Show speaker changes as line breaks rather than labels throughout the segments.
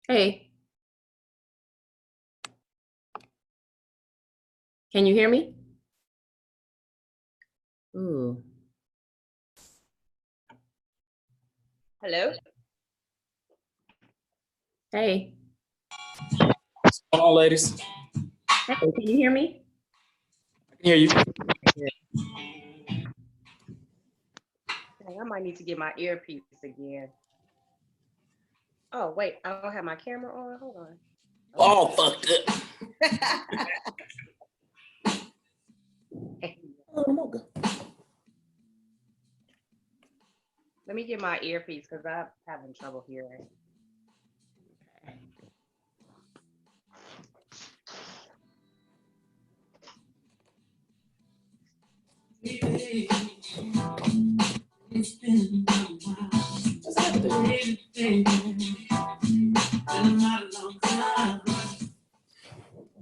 Hey, can you hear me? Ooh.
Hello?
Hey.
What's going on, ladies?
Hey, can you hear me?
I can hear you.
Dang, I might need to get my earpiece again. Oh, wait, I don't have my camera on. Hold on.
All fucked up.
Let me get my earpiece because I'm having trouble hearing.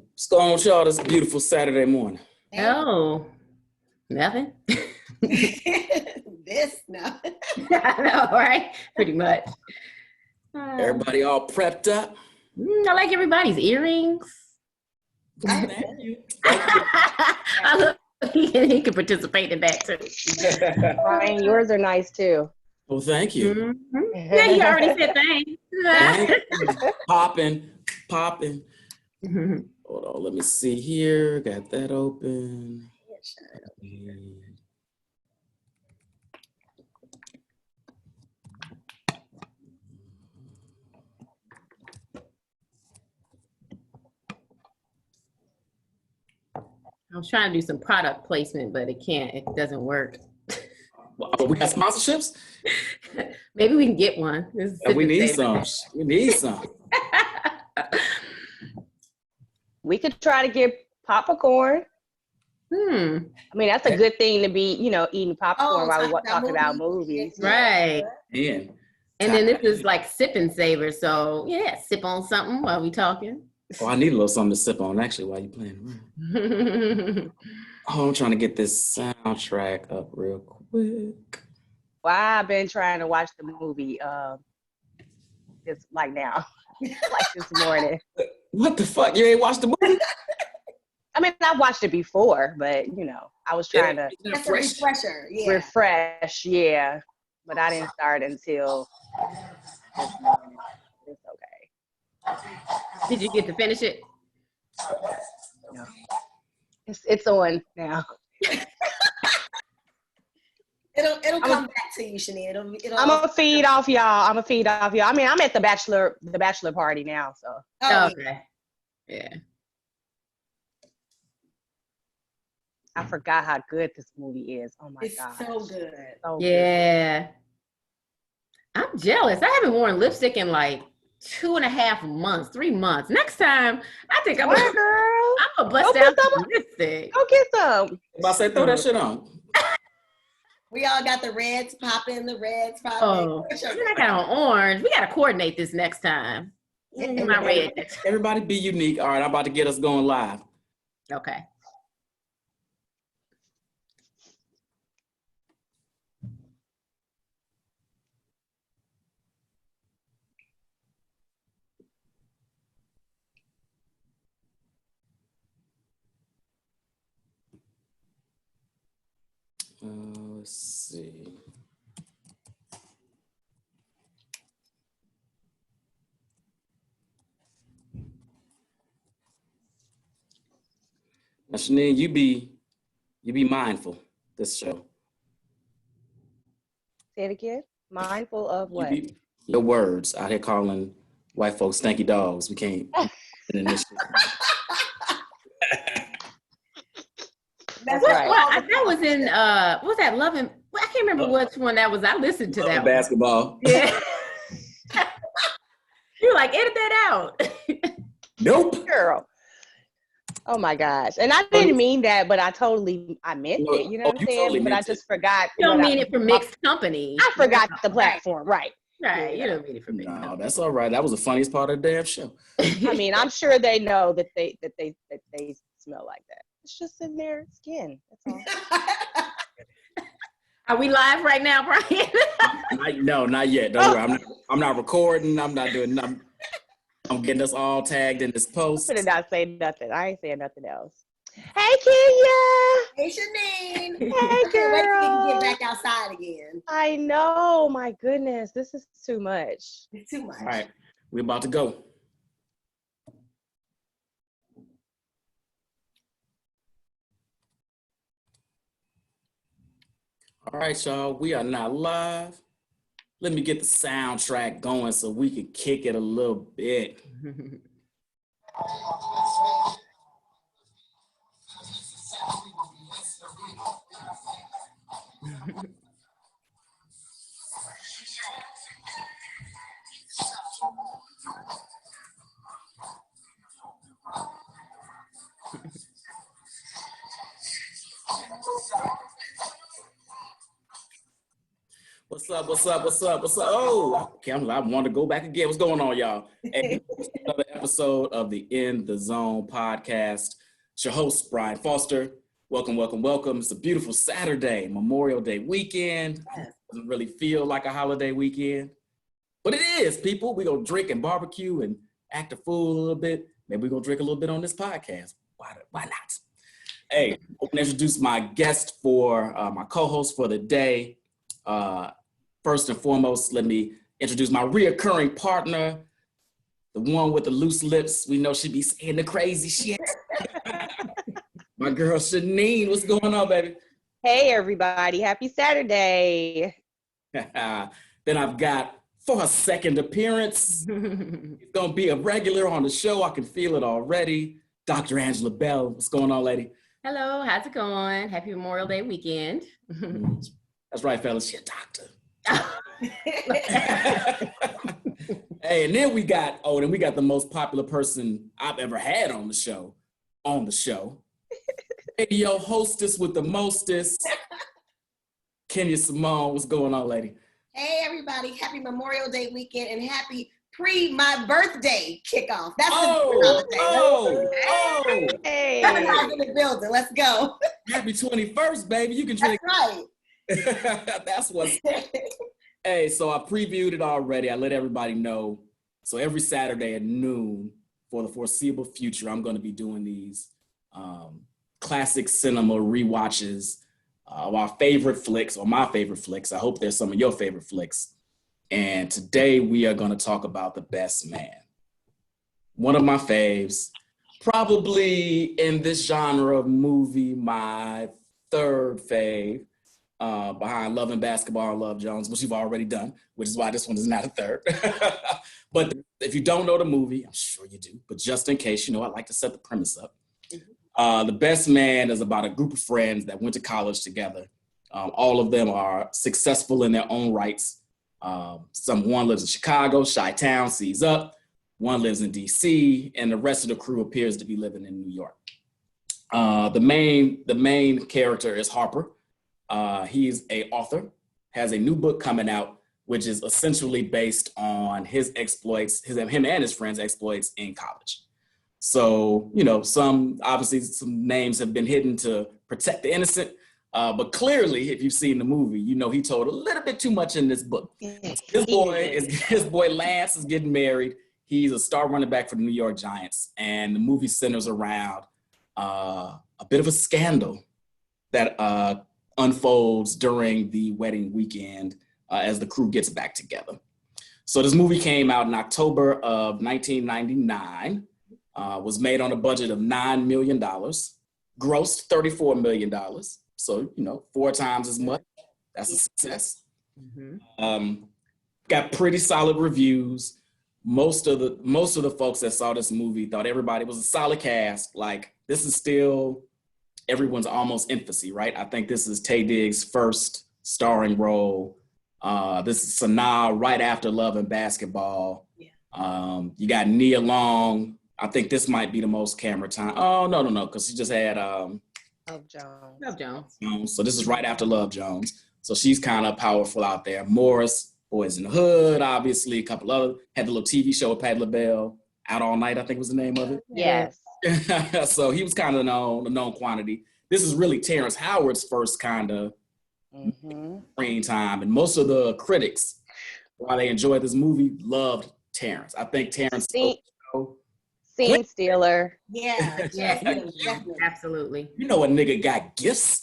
What's going on with y'all this beautiful Saturday morning?
Oh, nothing.
This no.
I know, right? Pretty much.
Everybody all prepped up?
I like everybody's earrings.
Thank you.
I look, he can participate in that too.
Ryan, yours are nice too.
Well, thank you.
Mm-hmm. Yeah, you already said thanks.
Popping.
Mm-hmm.
Hold on, let me see here. Got that open.
I was trying to do some product placement, but it doesn't work.
Well, we got sponsorships?
Maybe we can get one.
We need some. We need some.
We could try to get popcorn. I mean, that's a good thing to be, eating popcorn while we're talking about movies.
Right.
And
then this is like sip and savor. So yeah, sip on something while we talking.
Oh, I need a little something to sip on actually while you're playing around. Oh, I'm trying to get this soundtrack up real quick.
Well, I've been trying to watch the movie it's like now, like this morning.
What the fuck? You ain't watched the movie?
I mean, I watched it before, but I was trying to
refresher,
refresh, yeah. But I didn't start until this morning. It's okay.
Did you get to finish it?
No. It's on now.
It'll come back to you, Shaneen.
I'm gonna feed off y'all. I mean, I'm at the bachelor party now, so.
Oh, okay. Yeah.
I forgot how good this movie is. Oh my God.
It's so good.
So
yeah. Good. I'm jealous. I haven't worn lipstick in like 2.5 months, 3 months. Next time, I think I'm gonna bust out some lipstick.
Go get some.
I say throw that shit on.
We all got the reds popping,
Oh, I got on orange. We gotta coordinate this next time. My red.
Everybody be unique. All right, I'm about to get us going live.
Okay.
Let's see. Now, Shaneen, you be mindful this show.
Say it again. Mindful of what?
Your words out here calling white folks stanky dogs. We can't.
That's right.
That was in what was that? Love Well, I can't remember which one that was. I listened to that
basketball.
Yeah. You're like, edit that out.
Nope.
Girl. Oh my gosh. And I didn't mean that, but I meant it. You know what I'm saying?
Totally
but I just forgot.
You don't mean it for mixed company.
I forgot the platform. Right.
Right. You don't mean it for mixed company.
No, that's all right. That was the funniest part of the damn show.
I mean, I'm sure they know that they smell like that. It's just in their skin. That's all.
Are we live right now, Brian?
No, not yet. Don't worry. I'm not recording. I'm not doing nothing. I'm getting us all tagged in this post.
I'm gonna not say nothing. I ain't saying nothing else. Hey, Kenya.
Hey, Shaneen.
Hey,
I can't wait till
girl.
we can get back outside again.
I know. My goodness, this is too much.
It's too much.
All right, we're about to go. All right, y'all, we are now live. Let me get the soundtrack going so we can kick it a little bit. What's up? What's up? What's up? What's up? Oh, okay, I want to go back again. What's going on, y'all? Hey, another episode of the In the Zone podcast. It's your host, Brian Foster. Welcome, welcome, welcome. It's a beautiful Saturday, Memorial Day weekend. Doesn't really feel like a holiday weekend, but it is, people. We're going to drink and barbecue and act a fool a little bit. Maybe we're going to drink a little bit on this podcast. Why not? Hey, I'm going to introduce my guest for my co-host for the day. First and foremost, let me introduce my reoccurring partner, the one with the loose lips. We know she be saying the crazy shit. My girl, Shaneen. What's going on, baby?
Hey, everybody. Happy Saturday.
Then I've got, for a second appearance, it's going to be a regular on the show. I can feel it already. Dr. Angela Bell. What's going on, lady?
Hello, how's it going? Happy Memorial Day weekend.
That's right, fellas. She's a doctor. Hey, and then we got the most popular person I've ever had on the show. Radio hostess with the mostest, Kenya Simone. What's going on, lady?
Hey, everybody. Happy Memorial Day weekend and happy my birthday kickoff. That's
Hey.
Everybody's in the building. Let's go.
Happy 21st, baby. You can drink.
That's right.
That's what's. Hey, so I previewed it already. I let everybody know. So every Saturday at noon for the foreseeable future, I'm going to be doing these classic cinema rewatches of our favorite flicks, or my favorite flicks. I hope there's some of your favorite flicks. And today we are going to talk about The Best Man. One of my faves, probably in this genre of movie, my third fave. Behind Love and Basketball and Love Jones, which you've already done, which is why this one is not a third. But if you don't know the movie, I'm sure you do, but just in case, I like to set the premise up. The Best Man is about a group of friends that went to college together. All of them are successful in their own rights. One lives in Chicago, Chi-Town, Seas Up. One lives in DC, and the rest of the crew appears to be living in New York. The main character is Harper. He's an author, has a new book coming out, which is essentially based on his exploits, him and his friends' exploits in college. So, some names have been hidden to protect the innocent, but clearly, if you've seen the movie, he told a little bit too much in this book. His boy Lance is getting married. He's a star running back for the New York Giants, and the movie centers around a bit of a scandal that unfolds during the wedding weekend as the crew gets back together. So this movie came out in October of 1999, was made on a budget of $9 million, grossed $34 million. So, 4 times as much. That's a success. Mm-hmm. Got pretty solid reviews. Most of the folks that saw this movie thought everybody was a solid cast. Like, this is still everyone's almost infancy, right? I think this is Taye Diggs' first starring role. This is Sanaa right after Love and Basketball.
Yeah.
You got Nia Long. I think this might be the most camera time. Oh, no, because she just had
Love Jones.
Love Jones.
so this is right after Love Jones. So she's kind of powerful out there. Morris, Boys in the Hood, obviously. A couple other, had the little TV show with Patti LaBelle, Out All Night, I think was the name of it.
Yes.
So he was kind of a known quantity. This is really Terrence Howard's first kind of screen time. And most of the critics, while they enjoyed this movie, loved Terrence. I think Terrence...
Scene stealer.
Yeah.
Yes, absolutely.
You know a nigga got gifts.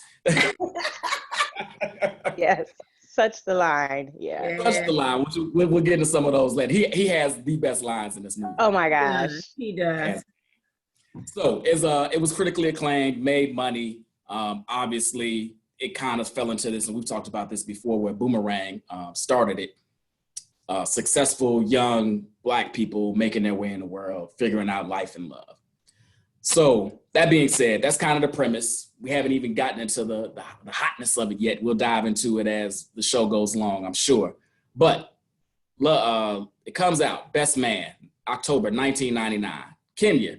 Yes. Such the line. Yeah.
Such the line. We'll get into some of those later. He has the best lines in this movie.
Oh my gosh.
He does.
So it was critically acclaimed, made money. Obviously, it kind of fell into this, and we've talked about this before, where Boomerang started it. Successful young Black people making their way in the world, figuring out life and love. So that being said, that's kind of the premise. We haven't even gotten into the hotness of it yet. We'll dive into it as the show goes along, I'm sure. But it comes out, Best Man, October 1999. Kenya,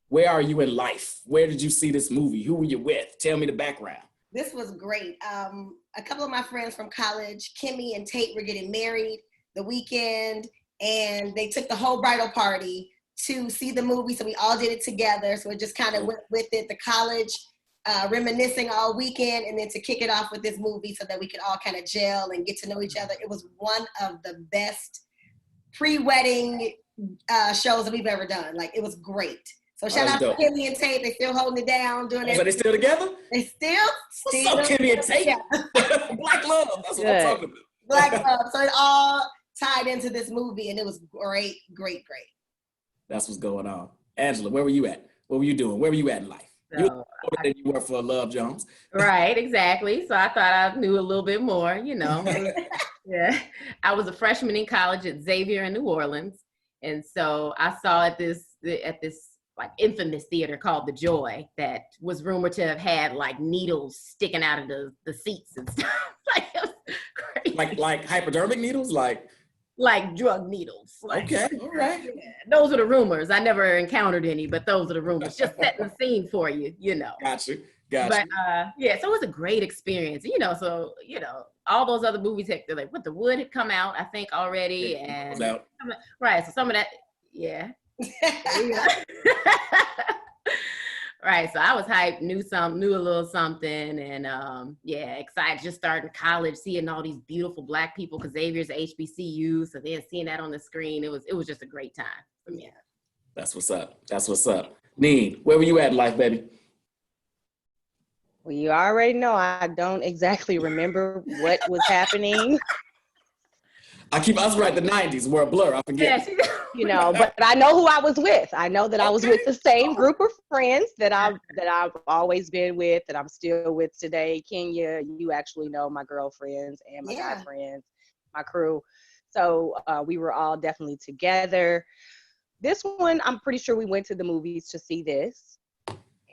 where are you in life? Where did you see this movie? Who were you with? Tell me the background.
This was great. A couple of my friends from college, Kimmy and Tate, were getting married the weekend, and they took the whole bridal party to see the movie. So we all did it together. So it just kind of went with it, the college reminiscing all weekend, and then to kick it off with this movie so that we could all kind of gel and get to know each other. It was one of the best pre-wedding shows that we've ever done. Like, it was great. So shout out to Kimmy and Tate. They still holding it down, doing it.
Are they still together?
They still.
What's up, Kimmy and Tate? Yeah. Black love. That's what I'm talking about.
Black love. So it all tied into this movie, and it was great, great, great.
That's what's going on. Angela, where were you at? What were you doing? Where were you at in life? So, you were older than you were for Love Jones.
Right, exactly. So I thought I knew a little bit more, Yeah. I was a freshman in college at Xavier in New Orleans. And so I saw at this like infamous theater called The Joy that was rumored to have had like needles sticking out of the seats and stuff. Like, it was crazy.
Like hypodermic needles?
Like drug needles.
Okay, all right.
Yeah, those are the rumors. I never encountered any, but those are the rumors. Just setting the scene for you,
Gotcha.
But so it was a great experience, So all those other movies, they're like, The Wood had come out, I think, already, and right. So some of that, yeah. Right, so I was hyped, knew a little something, and excited, just starting college, seeing all these beautiful Black people, because Xavier's HBCU, so then seeing that on the screen, it was just a great time for me.
That's what's up. Neen, where were you at in life, baby?
Well, you already know I don't exactly remember what was happening.
I was right, the 90s were a blur, I forget.
But I know who I was with. I know that I was with the same group of friends that I've always been with, that I'm still with today. Kenya, you actually know my girlfriends and my guy friends, my crew. So we were all definitely together. This one, I'm pretty sure we went to the movies to see this.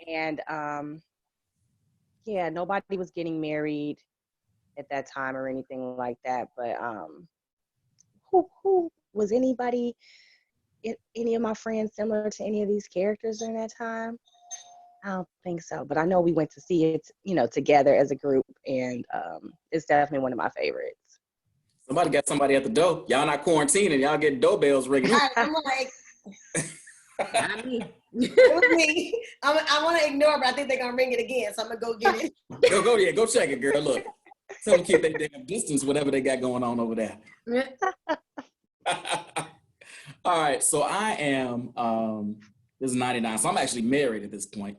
And nobody was getting married at that time or anything like that. But who was any of my friends similar to any of these characters during that time? I don't think so, but I know we went to see it, together as a group, and it's definitely one of my favorites.
Somebody got somebody at the door. Y'all not quarantining. Y'all getting doorbells ringing.
I'm like,
Not me.
it was me. I want to ignore, but I think they're gonna ring it again, so I'm gonna go get it.
Go check it, girl. Look, tell them keep their damn distance, whatever they got going on over there. All right, so I am. This is 99, so I'm actually married at this point.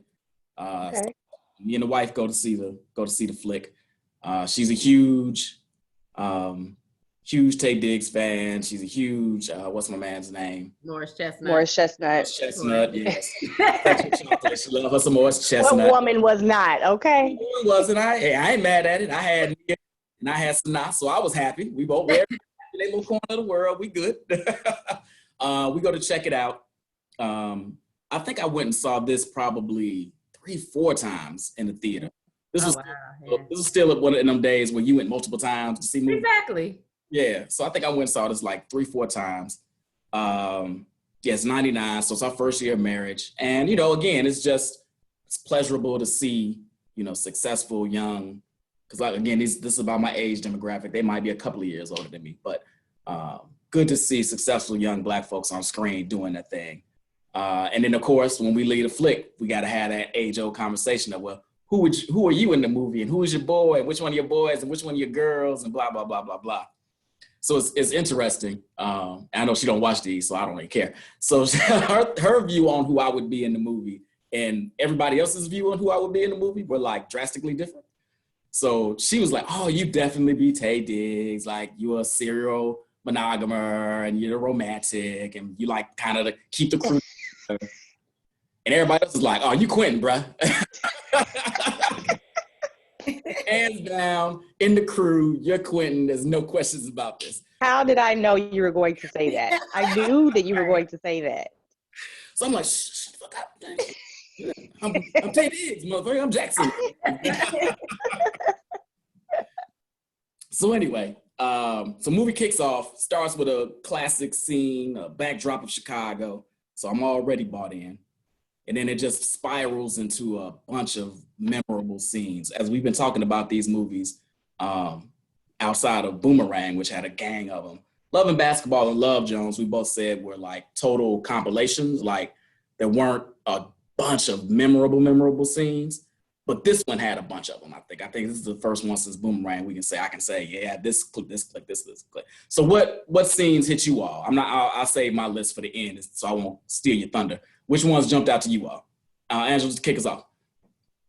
Okay.
So me and the wife go to see the flick. She's a huge Tay Diggs fan. She's a huge what's my man's name?
Morris Chestnut.
Morris Chestnut,
yes. She loves her some Morris Chestnut.
What woman was not? Okay.
What wasn't I? Hey, I ain't mad at it. I had Nia and I had Sanaa, so I was happy. We both were in a little corner of the world. We good. We go to check it out. I think I went and saw this probably 3-4 times in the theater. This was
wow. Yeah.
this was still one of them days where you went multiple times to see movies.
Exactly.
Yeah, so I think I went and saw this like 3-4 times. It's 99, so it's our first year of marriage. And, again, it's pleasurable to see, successful, young, because again, this is about my age demographic. They might be a couple of years older than me, but good to see successful young Black folks on screen doing that thing. And then, of course, when we lead a flick, we got to have that age-old conversation of, well, who are you in the movie, and who is your boy, and which one of your boys, and which one of your girls, and blah, blah, blah, blah, blah. So it's interesting. I know she don't watch these, so I don't really care. So her view on who I would be in the movie and everybody else's view on who I would be in the movie were like drastically different. So she was like, oh, you definitely be Taye Diggs. Like, you're a serial monogamer and you're romantic and you like kind of keep the crew. And everybody else is like, oh, you Quentin, bruh. Hands down, in the crew, you're Quentin. There's no questions about this.
How did I know you were going to say that? I knew that you were going to say that.
So I'm like, shh, fuck up. I'm Taye Diggs, motherfucker. I'm Jackson. So anyway, so movie kicks off, starts with a classic scene, a backdrop of Chicago. So I'm already bought in. And then it just spirals into a bunch of memorable scenes. As we've been talking about these movies, outside of Boomerang, which had a gang of them, Love and Basketball and Love Jones, we both said were like total compilations. Like, there weren't a bunch of memorable scenes, but this one had a bunch of them. I think this is the first one since Boomerang I can say, yeah, this clip. So what scenes hit you all? I'll save my list for the end, so I won't steal your thunder. Which ones jumped out to you all? Angela, just kick us off.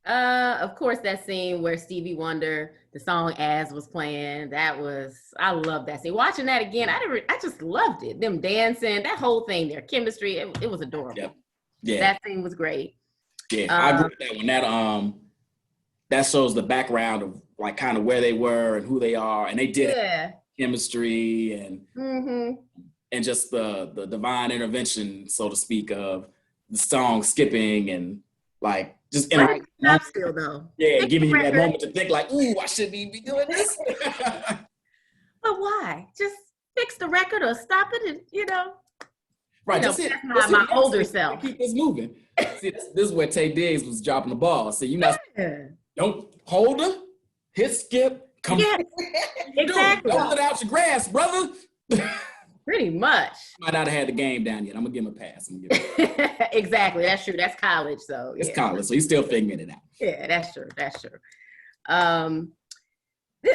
Of course, that scene where Stevie Wonder, the song "As" was playing. I love that scene. Watching that again, I just loved it. Them dancing, that whole thing, their chemistry, it was adorable.
Yeah.
That scene was great.
Yeah, I agree with that one. That shows the background of like kind of where they were and who they are, and they did it. Chemistry and just the divine intervention, so to speak, of the song skipping and like just
not still though.
Yeah, giving you that moment to think like, ooh, I shouldn't even be doing this.
But why? Just fix the record or stop it, and
Right, that's it.
That's my older self.
Keep this moving. See, this is where Taye Diggs was dropping the ball. See, don't hold her, hit skip, come on.
Exactly.
Don't let out your grass, brother.
Pretty much.
Might not have had the game down yet. I'm gonna give him a pass.
Exactly. That's true. That's college, so
it's college, so he's still figuring it out.
Yeah, that's true.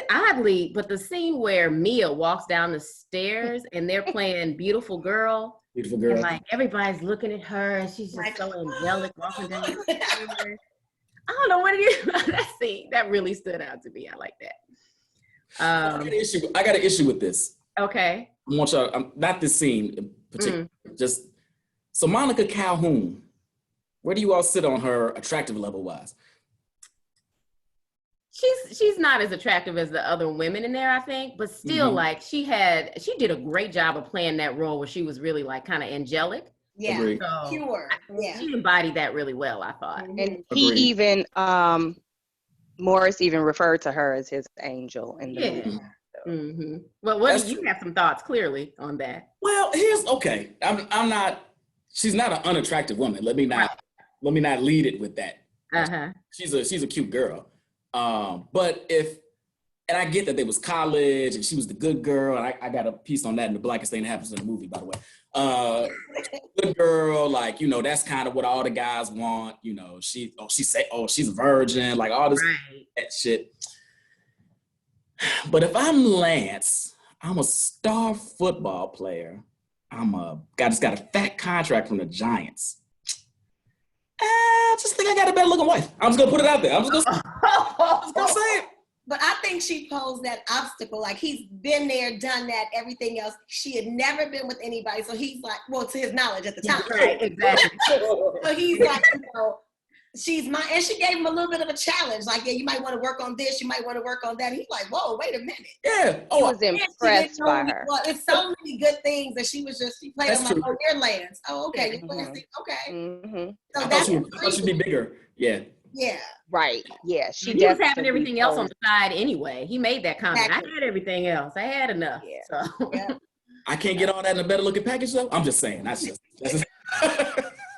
Oddly, but the scene where Mia walks down the stairs and they're playing Beautiful Girl.
Beautiful Girl.
And like everybody's looking at her and she's just so angelic walking down the stairs. I don't know what it is about that scene. That really stood out to me. I like that.
I got an issue with this.
Okay.
I want y'all, not this scene in particular, just, so Monica Calhoun, where do you all sit on her attractive level wise?
She's not as attractive as the other women in there, I think, but still like she did a great job of playing that role where she was really like kind of angelic.
Yeah,
so
pure. Yeah.
She embodied that really well, I thought.
And he even, Morris even referred to her as his angel in the movie.
Mm-hmm. Well, you have some thoughts clearly on that.
Well, okay. I'm not. She's not an unattractive woman. Let me not lead it with that. She's a cute girl. But and I get that there was college and she was the good girl, and I got a piece on that in the blackest thing that happens in the movie, by the way. Good girl, like, that's kind of what all the guys want. She's a virgin, like all this that shit. But if I'm Lance, I'm a star football player. Just got a fat contract from the Giants. I just think I got a better looking wife. I'm just gonna put it out there. I'm just gonna say it.
But I think she posed that obstacle. Like, he's been there, done that, everything else. She had never been with anybody. So he's like, well, to his knowledge at the time.
Right, exactly.
So he's like, she's mine. And she gave him a little bit of a challenge. Like, yeah, you might want to work on this. You might want to work on that. He's like, whoa, wait a minute.
Yeah.
I was impressed by her.
Well, it's so many good things that she played on my your lands. Oh, okay. Okay.
Mm-hmm.
So
I thought she'd be bigger. Yeah.
Yeah.
Right. Yeah. She
he was having
definitely
everything else on
posed-
the side anyway. He made that comment.
Exactly.
I had everything else. I had enough.
Yeah.
So
Yeah.
I can't get all that in a better looking package though. I'm just saying. That's just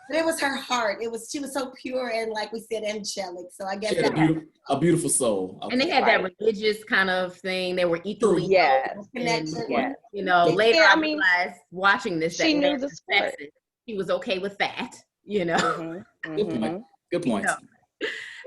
But it was her heart. She was so pure and, like we said, angelic. So I guess
she had a beautiful soul. Okay.
and they had
Right.
that religious kind of thing. They were equally
Yes.
connection.
Yes.
you know,
Yeah,
later
I
I
mean,
realized watching this
she
that
knew
men
the
are
sport.
sexist. She was okay with that, you know.
Mhm,
Good
mhm.
point. Good point.
Yeah.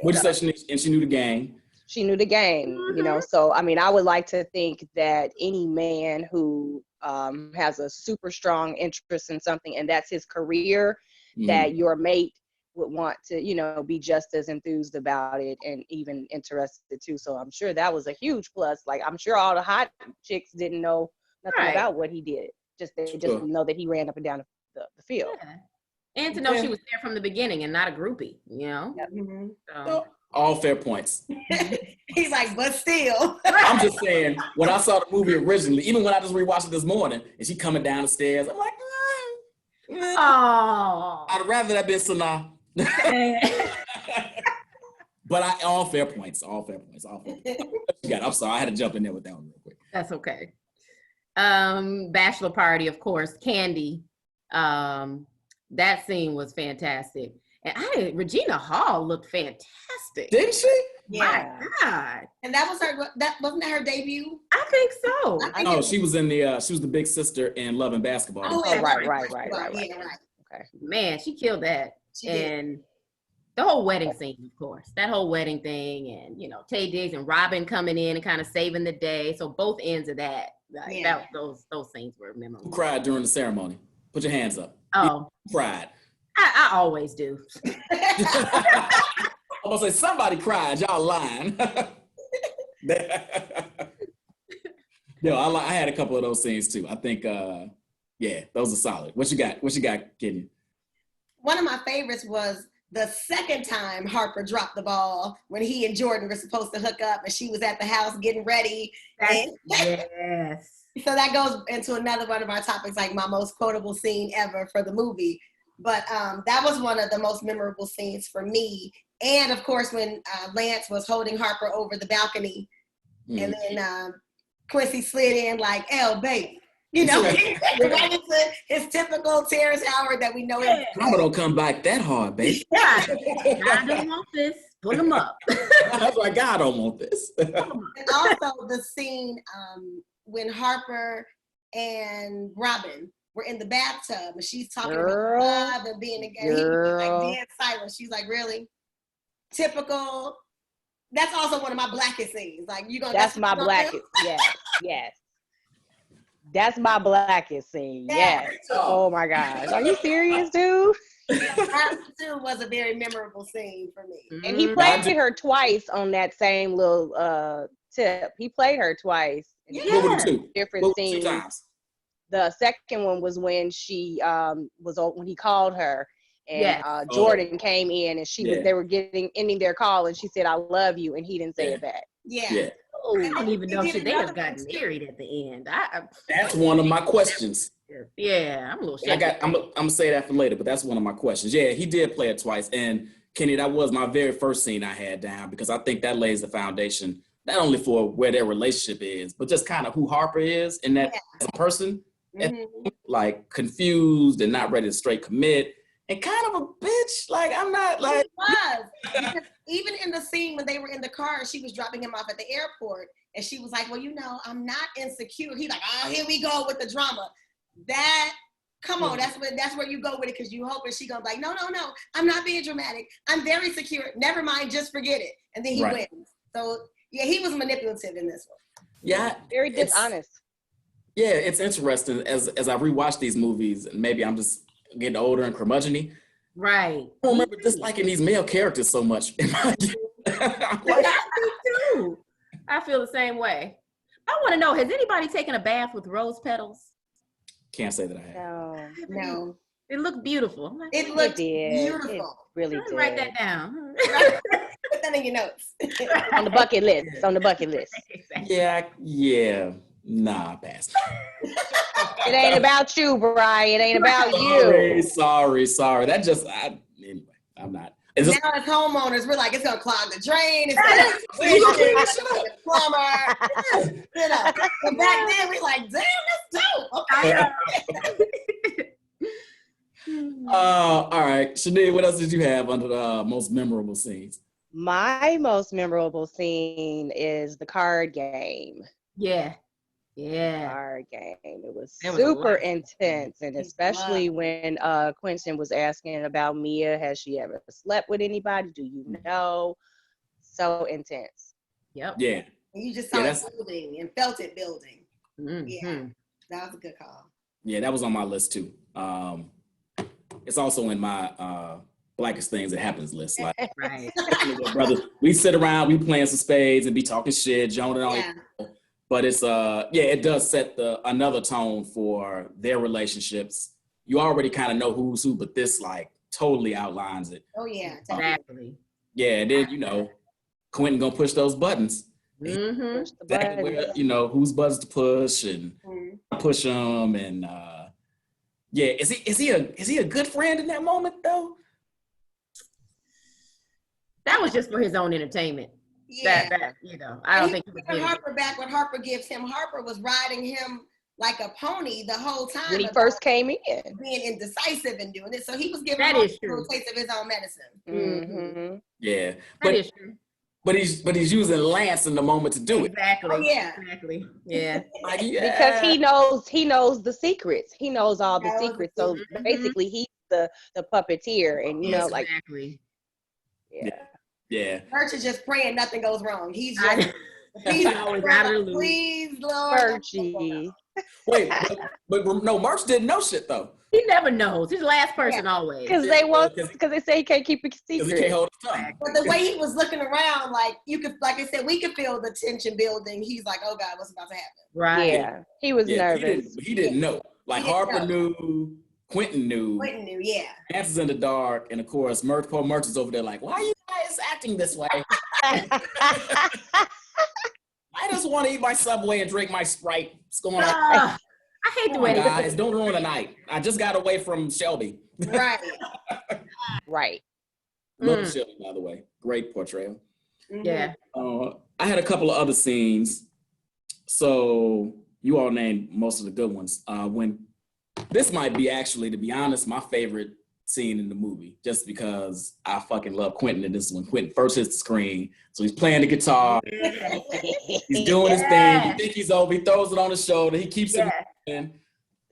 What'd you say? She knew the game.
She knew the game, you know. So I mean, I would like to think that any man who has a super strong interest in something and that's his career, that your mate would want to, you know, be just as enthused about it and even interested too. So I'm sure that was a huge plus. Like I'm sure all the hot chicks didn't know nothing
Right.
about what he did. They just know that he ran up and down the field.
Yeah. And to know she was there from the beginning and not a groupie, you know.
Mhm.
So.
All fair points.
He's like, but still.
I'm just saying, when I saw the movie originally, even when I just rewatched it this morning, and she coming down the stairs, I'm like,
Oh.
I'd rather that been Sanaa. But all fair points. All fair points. All fair points. I'm sorry, I had to jump in there with that one real quick.
That's okay. Bachelor party, of course, Candy. That scene was fantastic. And Regina Hall looked fantastic.
Didn't she?
Yeah.
My God.
And that was wasn't that her debut?
I think so.
Oh, she was the big sister in Love and Basketball.
Oh,
Oh, right.
Yeah, right.
Okay.
Man, she killed that.
She did.
And the whole wedding scene, of course, that whole wedding thing, and you know, Taye Diggs and Robin coming in and kind of saving the day. So both ends of that, like, those scenes were memorable.
Who cried during the ceremony? Put your hands up.
Oh,
Who cried?
I always do.
I'm gonna say somebody cried. Y'all lying. Yo, I had a couple of those scenes too. I think, yeah, those are solid. What you got? What you got, Kenya?
One of my favorites was the second time Harper dropped the ball when he and Jordan were supposed to hook up and she was at the house getting ready.
Yes.
So that goes into another one of our topics, like my most quotable scene ever for the movie. But that was one of the most memorable scenes for me. And of course, when Lance was holding Harper over the balcony and then Quincy slid in like, "L, baby." You know, right into his typical Terrence Howard that we know him.
Harper don't come back that hard, baby.
God don't want this. Pull him up.
That's why God don't want this.
And also the scene when Harper and Robin were in the bathtub and she's talking about love and being together. He was like dead silent. She's like, really? Typical. That's also one of my blackest scenes. Like that's
my blackest. Yes. That's my blackest scene. Yes. Oh my gosh. Are you serious, dude?
That too was a very memorable scene for me.
And he played her twice on that same little tip. He played her twice in different scenes.
2 times?
The second one was when she when he called her and Jordan came in and they were ending their call and she said, "I love you," and he didn't say it back.
Yeah.
Oh, I didn't even know they have gotten married at the end.
That's one of my questions.
Yeah, I'm a little shaky.
I'm gonna say that for later, but that's one of my questions. Yeah, he did play it twice, and Kenny, that was my very first scene I had down because I think that lays the foundation not only for where their relationship is, but just kind of who Harper is and that as a person, like confused and not ready to straight commit. And kind of a bitch, like I'm not like.
It was. Because even in the scene when they were in the car, she was dropping him off at the airport, and she was like, "Well, you know, I'm not insecure." He's like, "Oh, here we go with the drama." Come on, that's where you go with it because you hope, and she goes like, "No, I'm not being dramatic. I'm very secure. Never mind, just forget it." And then he wins. So yeah, he was manipulative in this one.
Yeah,
very dishonest.
Yeah, it's interesting as I rewatch these movies, and maybe I'm just getting older and curmudgeon-y.
Right.
I don't remember disliking these male characters so much.
I feel the same way. I want to know, has anybody taken a bath with rose petals?
Can't say that I have.
No.
It looked beautiful.
It looked
beautiful.
It
really did.
Write that down.
Put that in your notes.
On the bucket list. It's on the bucket list.
Yeah. Nah, pass.
It ain't about you, Brian. It ain't about you.
Sorry. That just anyway. I'm not. Is this,
now as homeowners, we're like, it's gonna clog the drain, it's gonna the plumber, you know. But back then, we like, damn, that's dope. Okay.
all right, Shaneen, what else did you have under the most memorable scenes?
My most memorable scene is the card game.
Yeah. Yeah.
Card game. It was
That was a
super
lot.
intense, and especially when Quentin was asking about Mia. Has she ever slept with anybody? Do you know? So intense.
Yep.
Yeah.
And you just saw it building and felt it building.
Mm-hmm.
Yeah, that was a good call.
Yeah, that was on my list too. It's also in my Blackest Things That Happens list. Like,
Right.
brother, we sit around, we playing some spades and be talking shit, Joan and all.
Yeah.
But it's it does set another tone for their relationships. You already kind of know who's who, but this like totally outlines it.
Oh yeah,
Exactly.
Yeah, and then Quentin gonna push those buttons.
Mm-hmm.
Push the
Exactly
button.
where, whose buttons to push and
Mhm.
push them, and is he a good friend in that moment though?
That was just for his own entertainment.
Yeah.
That I don't think he was
giving
giving
Harper back what Harper gives him. Harper was riding him like a pony the whole time
When he first came in.
being indecisive and doing it. So he was giving
That
him
is
a
true.
little taste of his own medicine.
Mm-hmm.
Yeah,
That is true.
but he's using Lance in the moment to do it.
Exactly.
Oh, yeah.
Exactly. Yeah.
Like, yeah.
Because he knows the secrets. He knows all the
Knows the
secrets. So
secrets.
basically, he's the puppeteer, and
Yes,
Exactly.
yeah.
Yeah.
Merch is just praying nothing goes wrong. He's
I-
just, please,
always out of the loop.
please, Lord.
Virgie.
Wait, but no, March didn't know shit though.
He never knows. He's the last person always.
Because they say he can't keep a
Because he can't
secret.
hold his tongue.
But the way he was looking around, like I said, we could feel the tension building. He's like, oh God, what's about to happen?
Right.
Yeah, he was nervous.
He didn't know. Like
He didn't
Harper
know.
knew, Quentin knew.
Quentin knew, yeah.
Lance is in the dark, and of course, Poor Merch is over there like, why are you guys acting this way? I just want to eat my Subway and drink my Sprite. What's going on?
I hate the
Come
way
on,
they
guys, don't ruin the night. I just got away from Shelby.
Right.
Right.
Love Shelby, by the way. Great portrayal.
Mhm.
Yeah.
I had a couple of other scenes. So you all named most of the good ones. When this might be actually, to be honest, my favorite scene in the movie, just because I fucking love Quentin, and this is when Quentin first hits the screen. So he's playing the guitar, he's doing his thing. You think he's over, he throws it on his shoulder, he keeps it in.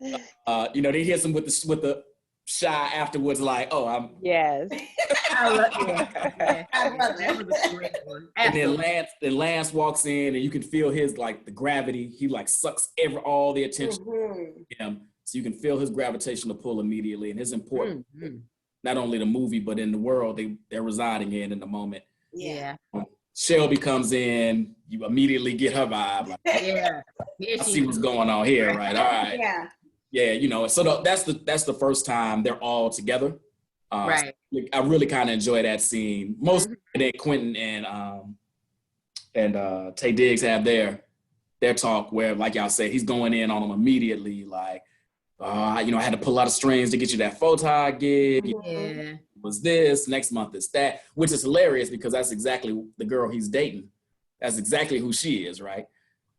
They hits him with the shy afterwards, like, oh, I'm.
Yes.
I love yeah.
I love
That
that.
was a great one.
And
Absolutely.
then Lance walks in, and you can feel his like the gravity. He like sucks all the attention
Mhm.
to him, so you can feel his gravitational pull immediately, and his importance,
Mhm.
not only the movie but in the world they're residing in the moment.
Yeah.
Shelby comes in, you immediately get her vibe. Like,
Yeah. Here
I
she
see what's going on here, right? All right,
Yeah.
yeah, So that's the first time they're all together.
Right.
So I really kind of enjoy that scene. Most that Quentin and Tay Diggs have their talk where, like y'all said, he's going in on them immediately, like, I had to pull out of strings to get you that photog gig.
Mhm.
Yeah.
Was this, next month is that, which is hilarious because that's exactly the girl he's dating. That's exactly who she is, right?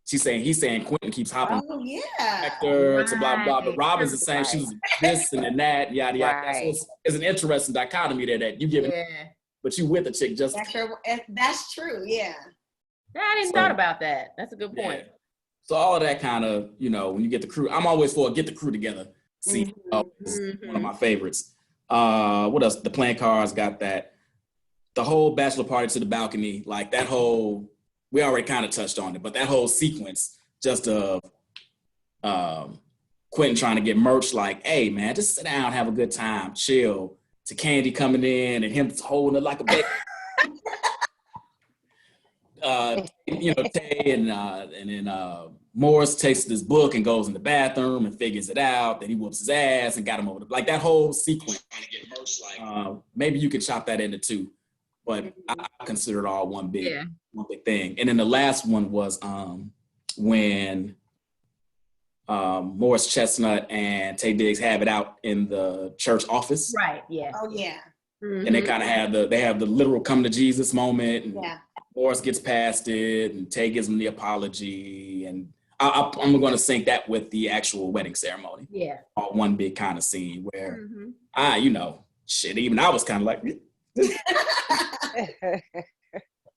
He's saying Quentin keeps hopping
Oh yeah.
actor to blah, blah, but
Right.
Robin's is saying she was this and then that, yada, yada.
Right.
So it's an interesting dichotomy there that you give,
Yeah.
but you with a chick just.
That's true. Yeah.
I didn't thought about that. That's a good point.
Yeah. So all of that kind of, when you get the crew, I'm always for get the crew together. See, is one of my favorites. What else? The playing cards got that. The whole bachelor party to the balcony, like that whole, we already kind of touched on it, but that whole sequence just of Quentin trying to get Merch like, hey man, just sit down, have a good time, chill, to Candy coming in and him holding it like a baby. Tay and then Morris takes this book and goes in the bathroom and figures it out. Then he whoops his ass and got him over like that whole sequence. Maybe you could chop that into two, but I consider it all one big thing. And then the last one was when Morris Chestnut and Tay Diggs have it out in the church office.
Right. Yeah.
Oh yeah.
and they kind of have the literal come to Jesus moment. And Morris gets past it, and Tay gives him the apology, and I'm going to sync that with the actual wedding ceremony.
Yeah,
all one big kind of scene where even I was kind of like,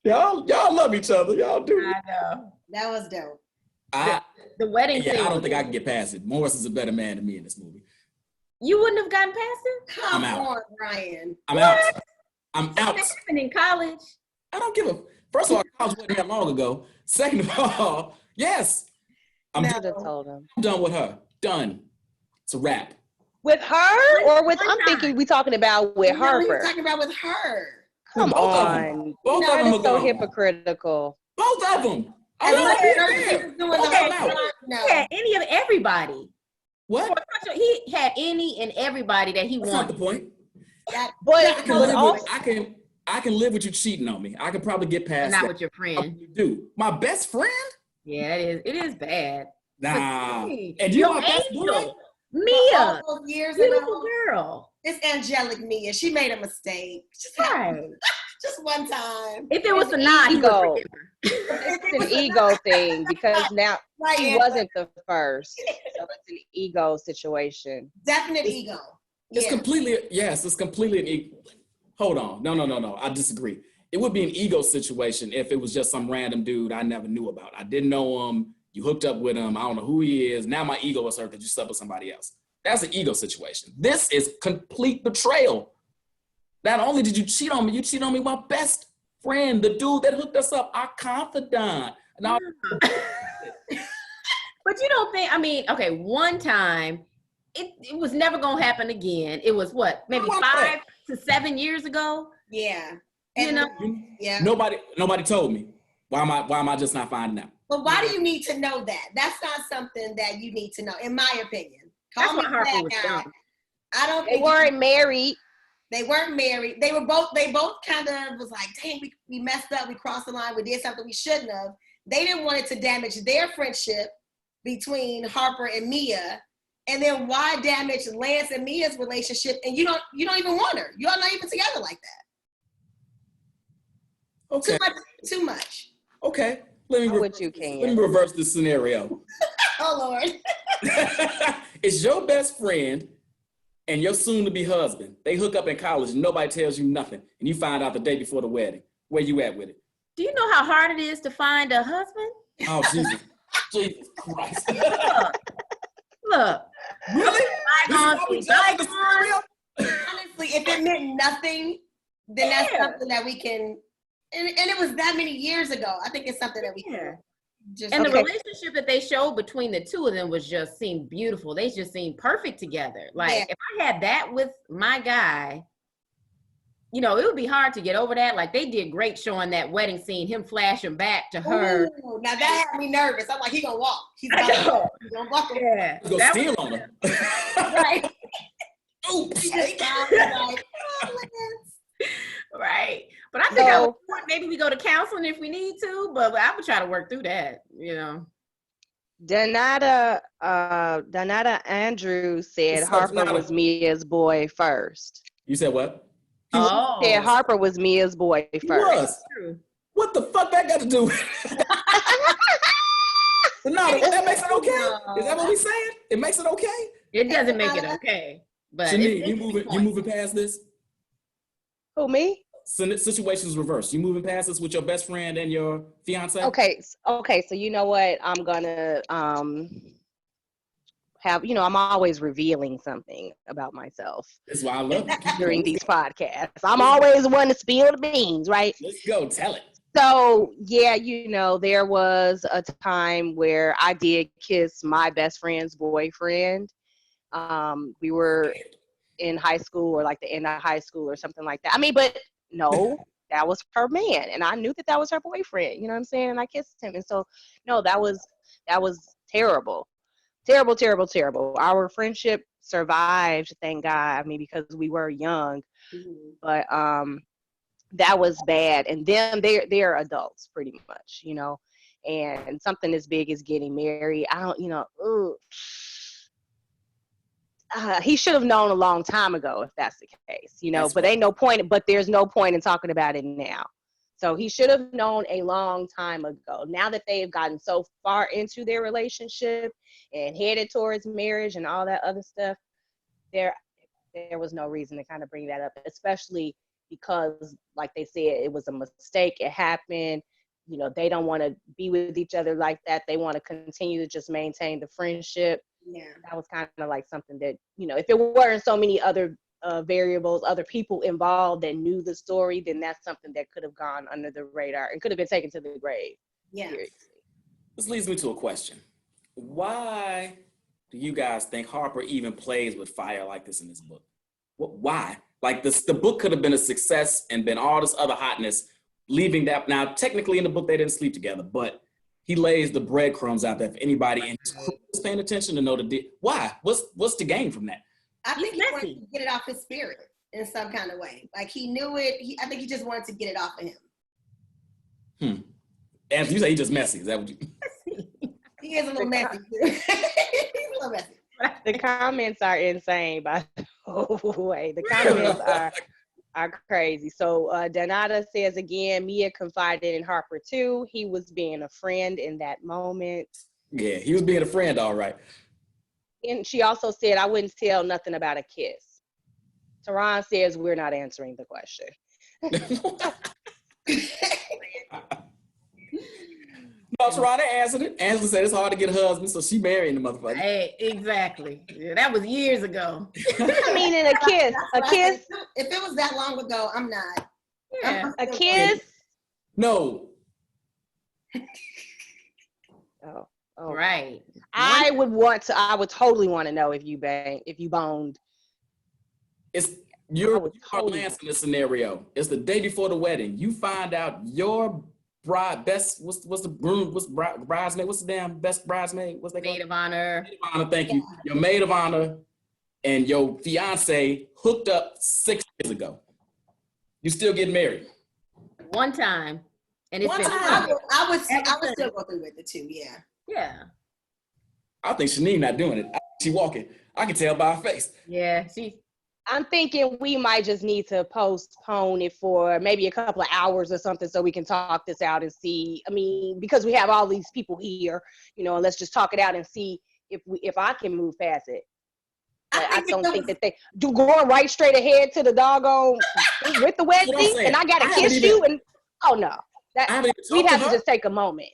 y'all love each other, y'all do.
I know.
That was dope.
The wedding scene.
I don't think I can get past it. Morris is a better man than me in this movie.
You wouldn't have gotten past it?
Come on, Brian.
I'm out. I'm out.
That happened in college.
I don't give a. First of all, college wasn't that long ago. Second of all, yes. I'm done with her. Done. It's a wrap.
With her or with? I'm thinking we talking about with Harper.
We're talking about with her.
Come on.
Both of them are
so hypocritical.
Both of them.
He had any of everybody.
What?
He had any and everybody that he
That's
wanted.
not the point. I can live with you cheating on me. I can probably get past
not
that.
with your friend.
You do. My best friend?
Yeah, it is bad.
Nah. And you my best boy?
Mia.
Years
Beautiful
ago.
girl.
It's angelic Mia. She made a mistake. Just one time.
If it was a nod,
ego. It's an ego thing because now he wasn't the first. So it's an ego situation.
Definite ego.
It's completely an ego. Hold on. No. I disagree. It would be an ego situation if it was just some random dude I never knew about. I didn't know him. You hooked up with him. I don't know who he is. Now my ego is hurt because you slept with somebody else. That's an ego situation. This is complete betrayal. Not only did you cheat on me, you cheated on me with my best friend, the dude that hooked us up, our confidant. Now,
but you don't think, okay, one time, it was never going to happen again. It was what, maybe 5 to 7 years ago?
Yeah.
And
Nobody told me. Why am I just not finding out?
But why do you need to know that? That's not something that you need to know, in my opinion.
That's what Harper was doing.
I don't think
they weren't married.
They weren't married. They both kind of was like, dang, we messed up. We crossed the line. We did something we shouldn't have. They didn't want it to damage their friendship between Harper and Mia. And then why damage Lance and Mia's relationship? And you don't even want her. Y'all not even together like that.
Okay.
Too much.
Okay. Let me reverse the scenario.
Oh Lord.
It's your best friend and your soon-to-be husband. They hook up in college and nobody tells you nothing. And you find out the day before the wedding. Where you at with it?
Do you know how hard it is to find a husband?
Oh, Jesus. Jesus Christ.
Look.
Really?
Honestly, if it meant nothing, then that's something that we can, and it was that many years ago. I think it's something that we can just.
And the relationship that they showed between the two of them seemed beautiful. They just seemed perfect together. Like if I had that with my guy, it would be hard to get over that. Like they did great showing that wedding scene, him flashing back to her.
Ooh, now that had me nervous. I'm like, he gonna walk. He's gonna walk.
Yeah. He's gonna steal on her.
Right.
Oops.
Right. But I think maybe we go to counseling if we need to, but I would try to work through that,
Donata Andrews said Harper was Mia's boy first.
You said what?
She said Harper was Mia's boy first.
He was. What the fuck that got to do with it? That makes it okay? Is that what we saying? It makes it okay?
It doesn't make it okay. But
Shaneen, you moving past this?
Who, me?
Situations reversed. You moving past this with your best friend and your fiance?
Okay. So you know what? I'm gonna I'm always revealing something about myself.
That's why I love it.
During these podcasts. I'm always one to spill the beans, right?
Let's go. Tell it.
So, there was a time where I did kiss my best friend's boyfriend. We were in high school or like the end of high school or something like that. But no, that was her man. And I knew that was her boyfriend. You know what I'm saying? And I kissed him. And so, no, that was terrible. Terrible, terrible, terrible. Our friendship survived, thank God. Because we were young. Mm-hmm. But that was bad. And them, they're adults pretty much, and something as big as getting married. I don't, he should have known a long time ago if that's the case, you know,
That's
but
right.
ain't no point, but there's no point in talking about it now. So he should have known a long time ago. Now that they have gotten so far into their relationship and headed towards marriage and all that other stuff, there was no reason to kind of bring that up, especially because, like they said, it was a mistake. It happened. You know, they don't want to be with each other like that. They want to continue to just maintain the friendship.
Yeah.
That was kind of like something that, you know, if there weren't so many other variables, other people involved that knew the story, then that's something that could have gone under the radar and could have been taken to the grave.
Yeah.
Seriously.
This leads me to a question. Why do you guys think Harper even plays with fire like this in this book? Why? Like the book could have been a success and been all this other hotness, leaving that. Now, technically in the book, they didn't sleep together, but he lays the breadcrumbs out there for anybody in his crew is paying attention to know why. What's the gain from that?
I think he wanted to get it off his spirit in some kind of way. Like he knew it. I think he just wanted to get it off of him.
And you say he's just messy. Is that what you?
He is a little messy. He's a little messy.
The comments are insane, by the way. The comments are crazy. So Donata says again, Mia confided in Harper too. He was being a friend in that moment.
Yeah, he was being a friend, all right.
And she also said, I wouldn't tell nothing about a kiss. Teron says, we're not answering the question.
No, Teron answered it. Angela said it's hard to get a husband, so she married the motherfucker.
Hey, exactly. Yeah, that was years ago.
I mean, in a kiss.
If it was that long ago, I'm not.
Yeah.
A kiss?
No.
Oh,
Right.
I would totally want to know if you boned.
You're Lance in this scenario. It's the day before the wedding. You find out your bridesmaid? What's the damn best bridesmaid? What's they called?
Maid of honor.
Maid of honor, thank you. Your maid of honor and your fiance hooked up 6 years ago. You still get married.
One time. And it's
One
been
time,
fun.
I would still go through with it too, yeah.
Yeah.
I think Shaneen not doing it. She walking. I can tell by her face.
Yeah.
I'm thinking we might just need to postpone it for maybe a couple of hours or something so we can talk this out and see. I mean, because we have all these people here, you know, let's just talk it out and see if I can move past it. I don't think that they do going right straight ahead to the doggone with the wedding and I gotta kiss you and no. We'd have to just take a moment.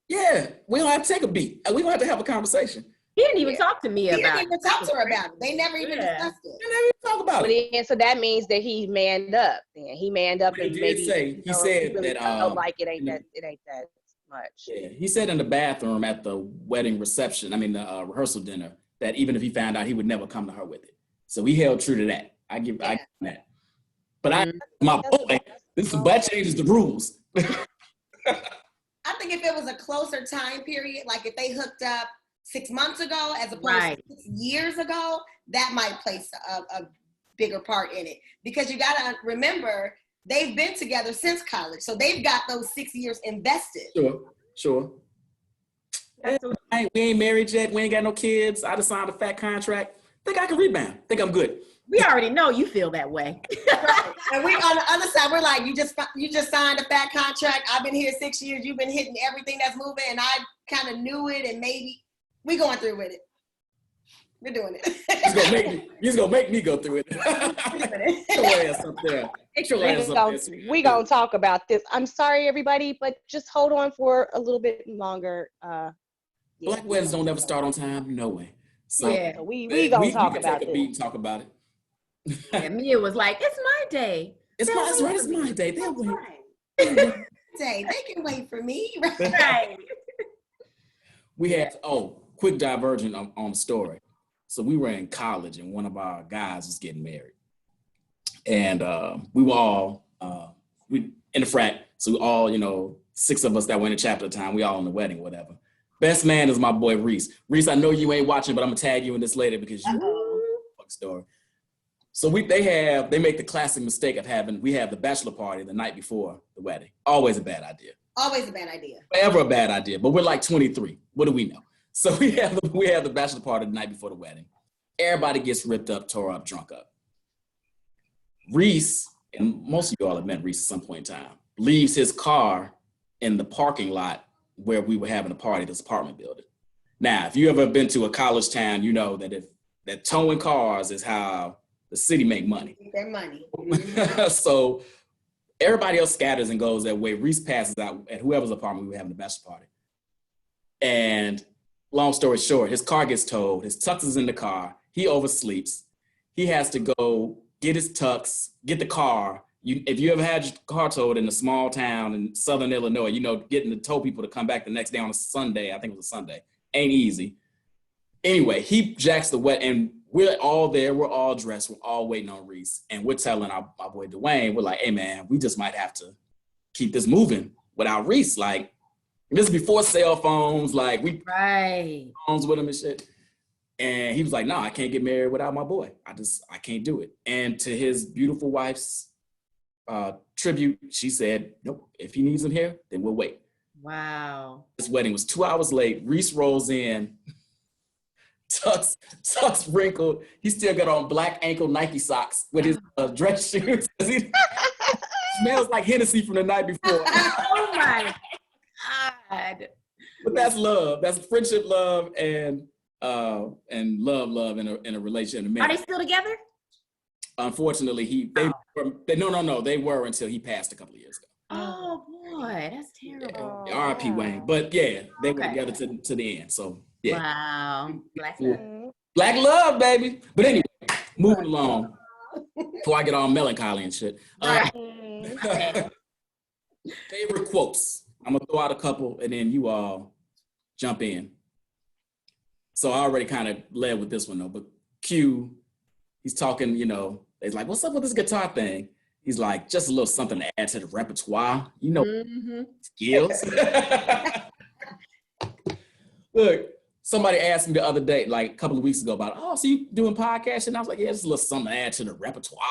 Yeah, we don't have to take a beat. We don't have to have a conversation.
He didn't even talk to me about it.
He didn't even talk to her about it. They never even discussed it.
They never even talk about it.
And so that means that he manned up. Then he manned up and maybe
he said
really
that
felt like it ain't that much.
Yeah, he said in the bathroom at the wedding reception, the rehearsal dinner, that even if he found out, he would never come to her with it. So he held true to that. I give him that. But my boy, that changes the rules.
I think if it was a closer time period, like if they hooked up 6 months ago as opposed to 6 years ago, that might play a bigger part in it. Because you got to remember, they've been together since college. So they've got those 6 years invested.
Sure. We ain't married yet. We ain't got no kids. I just signed a fat contract. Think I can rebound. Think I'm good.
We already know you feel that way.
Right. And we on the other side, we're like, you just signed a fat contract. I've been here 6 years. You've been hitting everything that's moving, and I kind of knew it, and maybe we going through with it. We're doing it.
He's gonna make me go through it.
We gonna talk about this. I'm sorry, everybody, but just hold on for a little bit longer.
Black weddings don't ever start on time. No way. So
we gonna talk about it.
We talk about it.
And Mia was like, "It's my day.
It's my day. They'll wait.
They can wait for me."
Right.
We had quick divergent on the story. So we were in college, and one of our guys was getting married, and we were all in the frat. So we all, 6 of us that were in the chapter at the time, we all in the wedding, whatever. Best man is my boy Reese. Reese, I know you ain't watching, but I'm gonna tag you in this later because fuck story. So they make the classic mistake of we have the bachelor party the night before the wedding. Always a bad idea.
Always a bad idea.
Forever a bad idea. But we're like 23. What do we know? So we have the bachelor party the night before the wedding. Everybody gets ripped up, tore up, drunk up. Reese, and most of you all have met Reese at some point in time, leaves his car in the parking lot where we were having a party, this apartment building. Now, if you ever been to a college town, you know that towing cars is how the city make money.
Their money.
So everybody else scatters and goes that way. Reese passes out at whoever's apartment we were having the bachelor party. And long story short, his car gets towed. His tux is in the car. He oversleeps. He has to go get his tux, get the car. If you ever had your car towed in a small town in Southern Illinois, you know, getting the tow people to come back the next day on a Sunday, I think it was a Sunday, ain't easy. Anyway, he jacks the wet, and we're all there. We're all dressed. We're all waiting on Reese. And we're telling our boy Dwayne, we're like, hey, man, we just might have to keep this moving without Reese. Like, this is before cell phones. Like, we phones with him and shit. And he was like, no, I can't get married without my boy. I can't do it. And to his beautiful wife's tribute, she said, nope, if he needs him here, then we'll wait.
Wow.
This wedding was 2 hours late. Reese rolls in, tux wrinkled. He still got on black ankle Nike socks with his dress shoes. He smells like Hennessy from the night before.
Oh my God.
But that's love. That's friendship, love, and love in a relationship.
Are they still together?
Unfortunately, they were until he passed a couple of years ago.
Oh boy, that's terrible.
Yeah, R.I.P. Wayne. But yeah, they were together to the end. So yeah.
Wow.
Black love, baby. But anyway, moving along before I get all melancholy and shit. Favorite quotes. I'm gonna throw out a couple and then you all jump in. So I already kind of led with this one though, but Q, he's talking, you know, he's like, what's up with this guitar thing? He's like, just a little something to add to the repertoire, you know, skills. Look, somebody asked me the other day, like a couple of weeks ago about, oh, so you doing podcasts? And I was like, yeah, just a little something to add to the repertoire.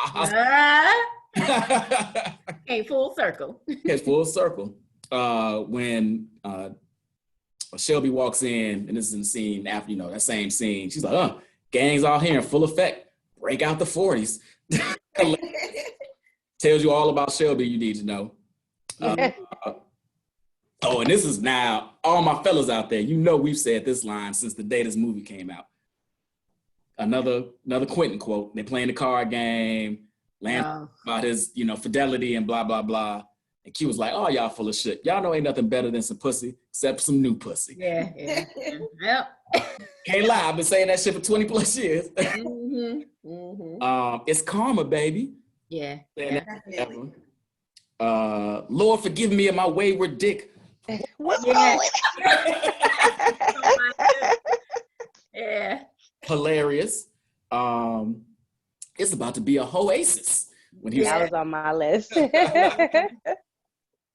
Okay, full circle.
It's full circle. When Shelby walks in, and this is in the scene after, you know, that same scene, she's like, gang's all here in full effect. Break out the 40s. Tells you all about Shelby you need to know. And this is now, all my fellas out there, you know we've said this line since the day this movie came out. Another Quentin quote. They're playing the card game, about his, you know, fidelity and blah, blah, blah. And Q was like, oh, y'all full of shit. Y'all know ain't nothing better than some pussy, except some new pussy.
Yeah. Yep.
Can't lie, I've been saying that shit for 20 plus years. It's karma, baby.
Yeah.
Lord, forgive me of my wayward dick.
What's wrong with
Yeah.
Hilarious. It's about to be a oasis. When he
that was on my list.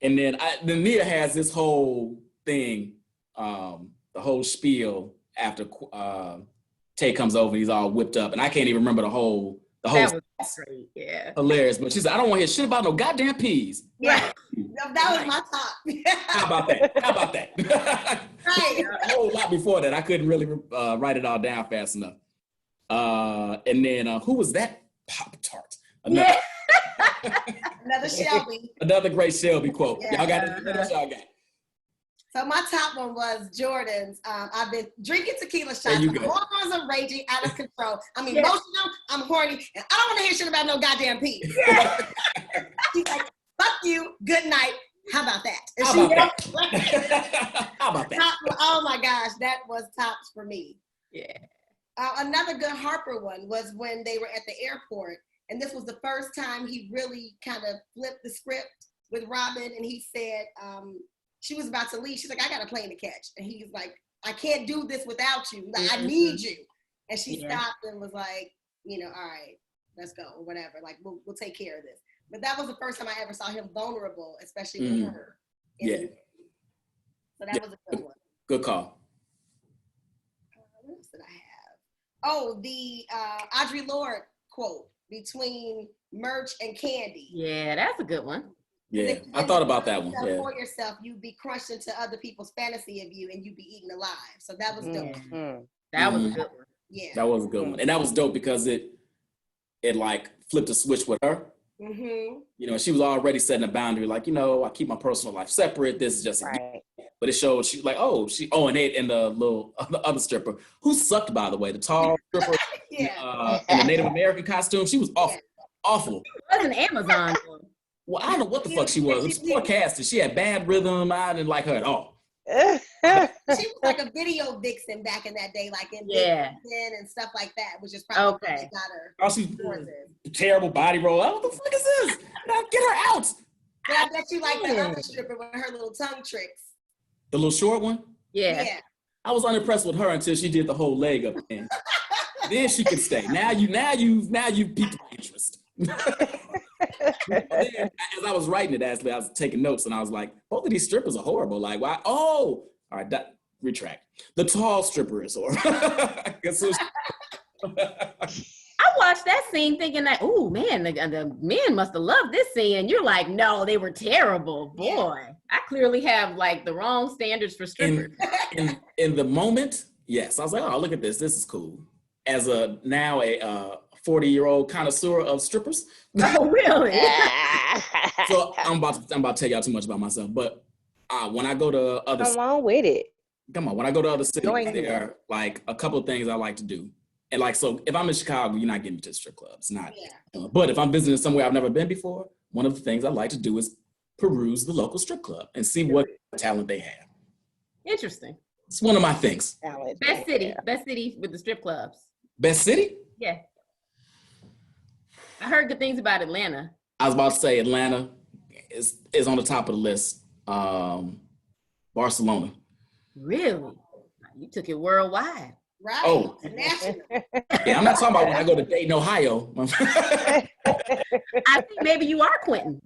And then Nia has this whole thing, the whole spiel after Tay comes over and he's all whipped up. And I can't even remember the whole
That was great, yeah.
Hilarious. But she said, I don't want to hear shit about no goddamn peas.
Yeah, that was my top.
How about that?
Right.
A whole lot before that. I couldn't really write it all down fast enough. And then who was that? Pop-Tart.
Another Shelby.
Another great Shelby quote.
Yeah.
Y'all got it. What else y'all got?
So my top one was Jordan's. I've been drinking tequila shots.
There you go.
Hormones are raging out of control. I'm emotional. I'm horny, and I don't want to hear shit about no goddamn pee. She's like, "Fuck you. Good night. How about that?"
How about that?
Oh my gosh, that was tops for me.
Yeah.
Another good Harper one was when they were at the airport, and this was the first time he really kind of flipped the script with Robin, and he said, she was about to leave. She's like, I got a plane to catch. And he's like, I can't do this without you. Like, I need you. And she stopped and was like, you know, all right, let's go or whatever. Like, we'll take care of this. But that was the first time I ever saw him vulnerable, especially with her. So that was a good one.
Good call.
What else did I have? Oh, the Audre Lorde quote between Merch and Candy.
Yeah, that's a good one.
Yeah, I thought about that one. Yeah.
For yourself, you be crushed into other people's fantasy of you, and you be eaten alive. So that was dope.
That was a good one.
Yeah.
That was a good one. And that was dope because it like flipped a switch with her.
Mm-hmm.
You know, she was already setting a boundary, like, you know, I keep my personal life separate. This is just a
Right.
but it showed she like, and the other stripper who sucked, by the way, the tall stripper
Yeah.
in the Native American costume, she was awful.
Yeah.
Awful.
It wasn't Amazon.
Well, I don't know what the fuck she was. It was forecasted. She had bad rhythm. I didn't like her at all.
She was like a video vixen back in that day, like in
Yeah.
Vixen and stuff like that, which is probably what they got her.
Oh, she's terrible body roll. What the fuck is this? Now get her out.
But I bet you like the other stripper with her little tongue tricks.
The little short one?
Yeah.
I was unimpressed with her until she did the whole leg up thing. Then she could stay. Now you piqued my interest. Then, as I was writing it, Ashley, I was taking notes and I was like, both of these strippers are horrible. Like, why? Oh, all right, retract. The tall stripper is horrible.
I watched that scene thinking that, oh man, the men must have loved this scene. And you're like, no, they were terrible. Boy, I clearly have like the wrong standards for strippers.
In the moment, yes. I was like, oh, look at this. This is cool. As a 40-year-old connoisseur of strippers.
Oh, really?
So I'm about to tell y'all too much about myself. But when I go to other
Come on with it.
When I go to other cities, there are like a couple of things I like to do. And like, so if I'm in Chicago, you're not getting me to the strip clubs. Not. Yeah. But if I'm visiting somewhere I've never been before, one of the things I like to do is peruse the local strip club and see what talent they have.
Interesting.
It's one of my things.
Best city with the strip clubs.
Best city?
Yeah. I heard good things about Atlanta.
I was about to say Atlanta is on the top of the list. Barcelona.
Really? You took it worldwide.
Right.
Oh.
National.
Yeah, I'm not talking about when I go to Dayton, Ohio.
I think maybe you are Quentin.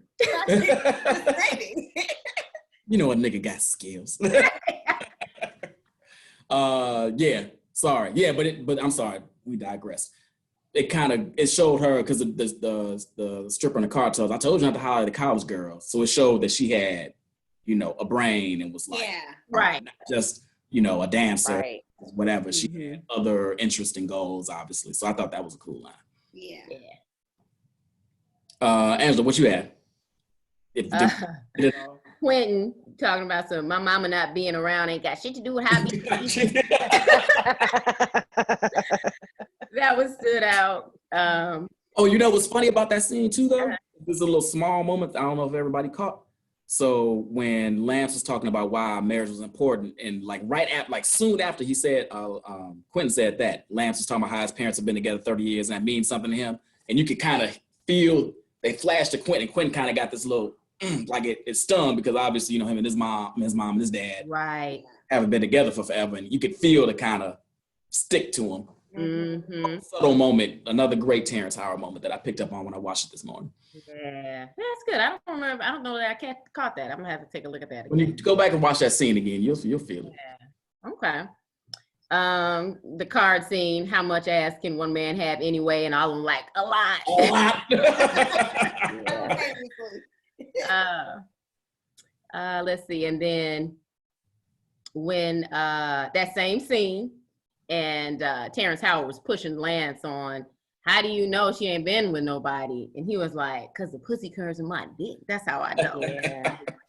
Maybe.
You know, a nigga got skills. Yeah. Sorry. Yeah, but I'm sorry. We digress. It showed her because the stripper in the car tells, I told you not to holler at the college girl. So it showed that she had, you know, a brain and was like,
right,
not just, you know, a dancer,
right.
Whatever. She had other interesting goals, obviously. So I thought that was a cool line.
Yeah.
Angela, what you had?
Quentin talking about my mama not being around ain't got shit to do with how that was stood out.
Oh, you know what's funny about that scene too, though? There's a little small moment. I don't know if everybody caught. So when Lance was talking about why marriage was important, and soon after he said, Quentin said that, Lance was talking about how his parents have been together 30 years and that means something to him. And you could kind of feel, they flashed to Quentin, and Quentin kind of got this little, like it stung because obviously, you know, him and his mom and his dad haven't been together for forever. And you could feel the kind of stick to him.
Mm-hmm.
Subtle moment, another great Terrence Howard moment that I picked up on when I watched it this morning.
Yeah, that's good. I don't know that I caught that. I'm gonna have to take a look at that again.
When you go back and watch that scene again, you'll feel it.
Yeah. Okay. The card scene. How much ass can one man have anyway? And all of them like a lot.
A lot.
Let's see. And then when that same scene. And Terrence Howard was pushing Lance on, how do you know she ain't been with nobody? And he was like, because the pussy curves in my dick. That's how I know.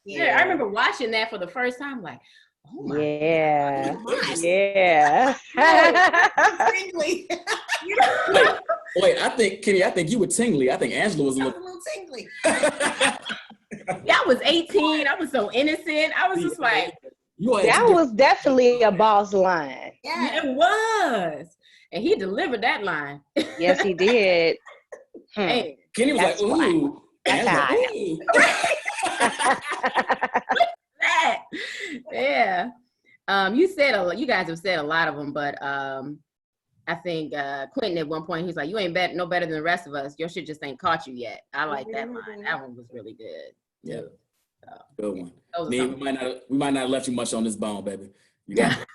Yeah, I remember watching that for the first time, like, oh my God.
Yeah.
Tingly.
Wait, I think, Kenny, you were tingly. I think Angela was a little
tingly.
Yeah, I was 18. I was so innocent. I was just like,
that was definitely a boss line.
Yeah, it was. And he delivered that line.
Yes, he did.
Hey, Kenny was like, ooh.
That's how I
that. Yeah. You guys have said a lot of them, but I think Quentin at one point, he's like, you ain't no better than the rest of us. Your shit just ain't caught you yet. I like that line. That one was really good.
Yeah. Good one. We might not have left you much on this bone, baby. You got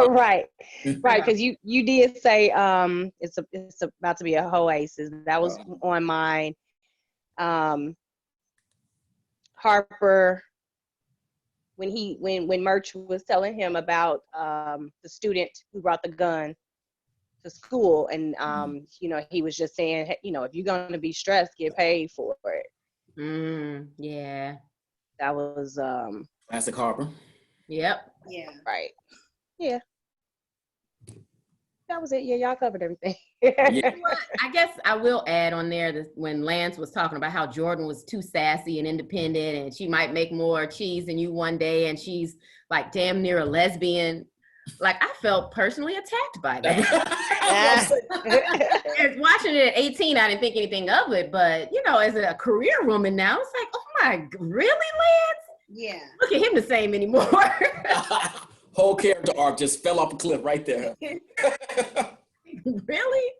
right, because you did say it's about to be a oasis. That was on mine. Harper, when Murch was telling him about the student who brought the gun to school, and
Mm-hmm.
you know, he was just saying, hey, you know, if you're gonna be stressed, get paid for it.
Yeah.
That was
Classic Harper.
Yep.
Yeah.
right. Yeah. That was it. Yeah, y'all covered everything.
Yeah.
I guess I will add on there that when Lance was talking about how Jordan was too sassy and independent and she might make more cheese than you one day and she's like damn near a lesbian. Like I felt personally attacked by that. As watching it at 18, I didn't think anything of it, but you know, as a career woman now, it's like, oh my, really, Lance?
Yeah.
Look at him the same anymore.
Whole character arc just fell off a cliff right there.
Really?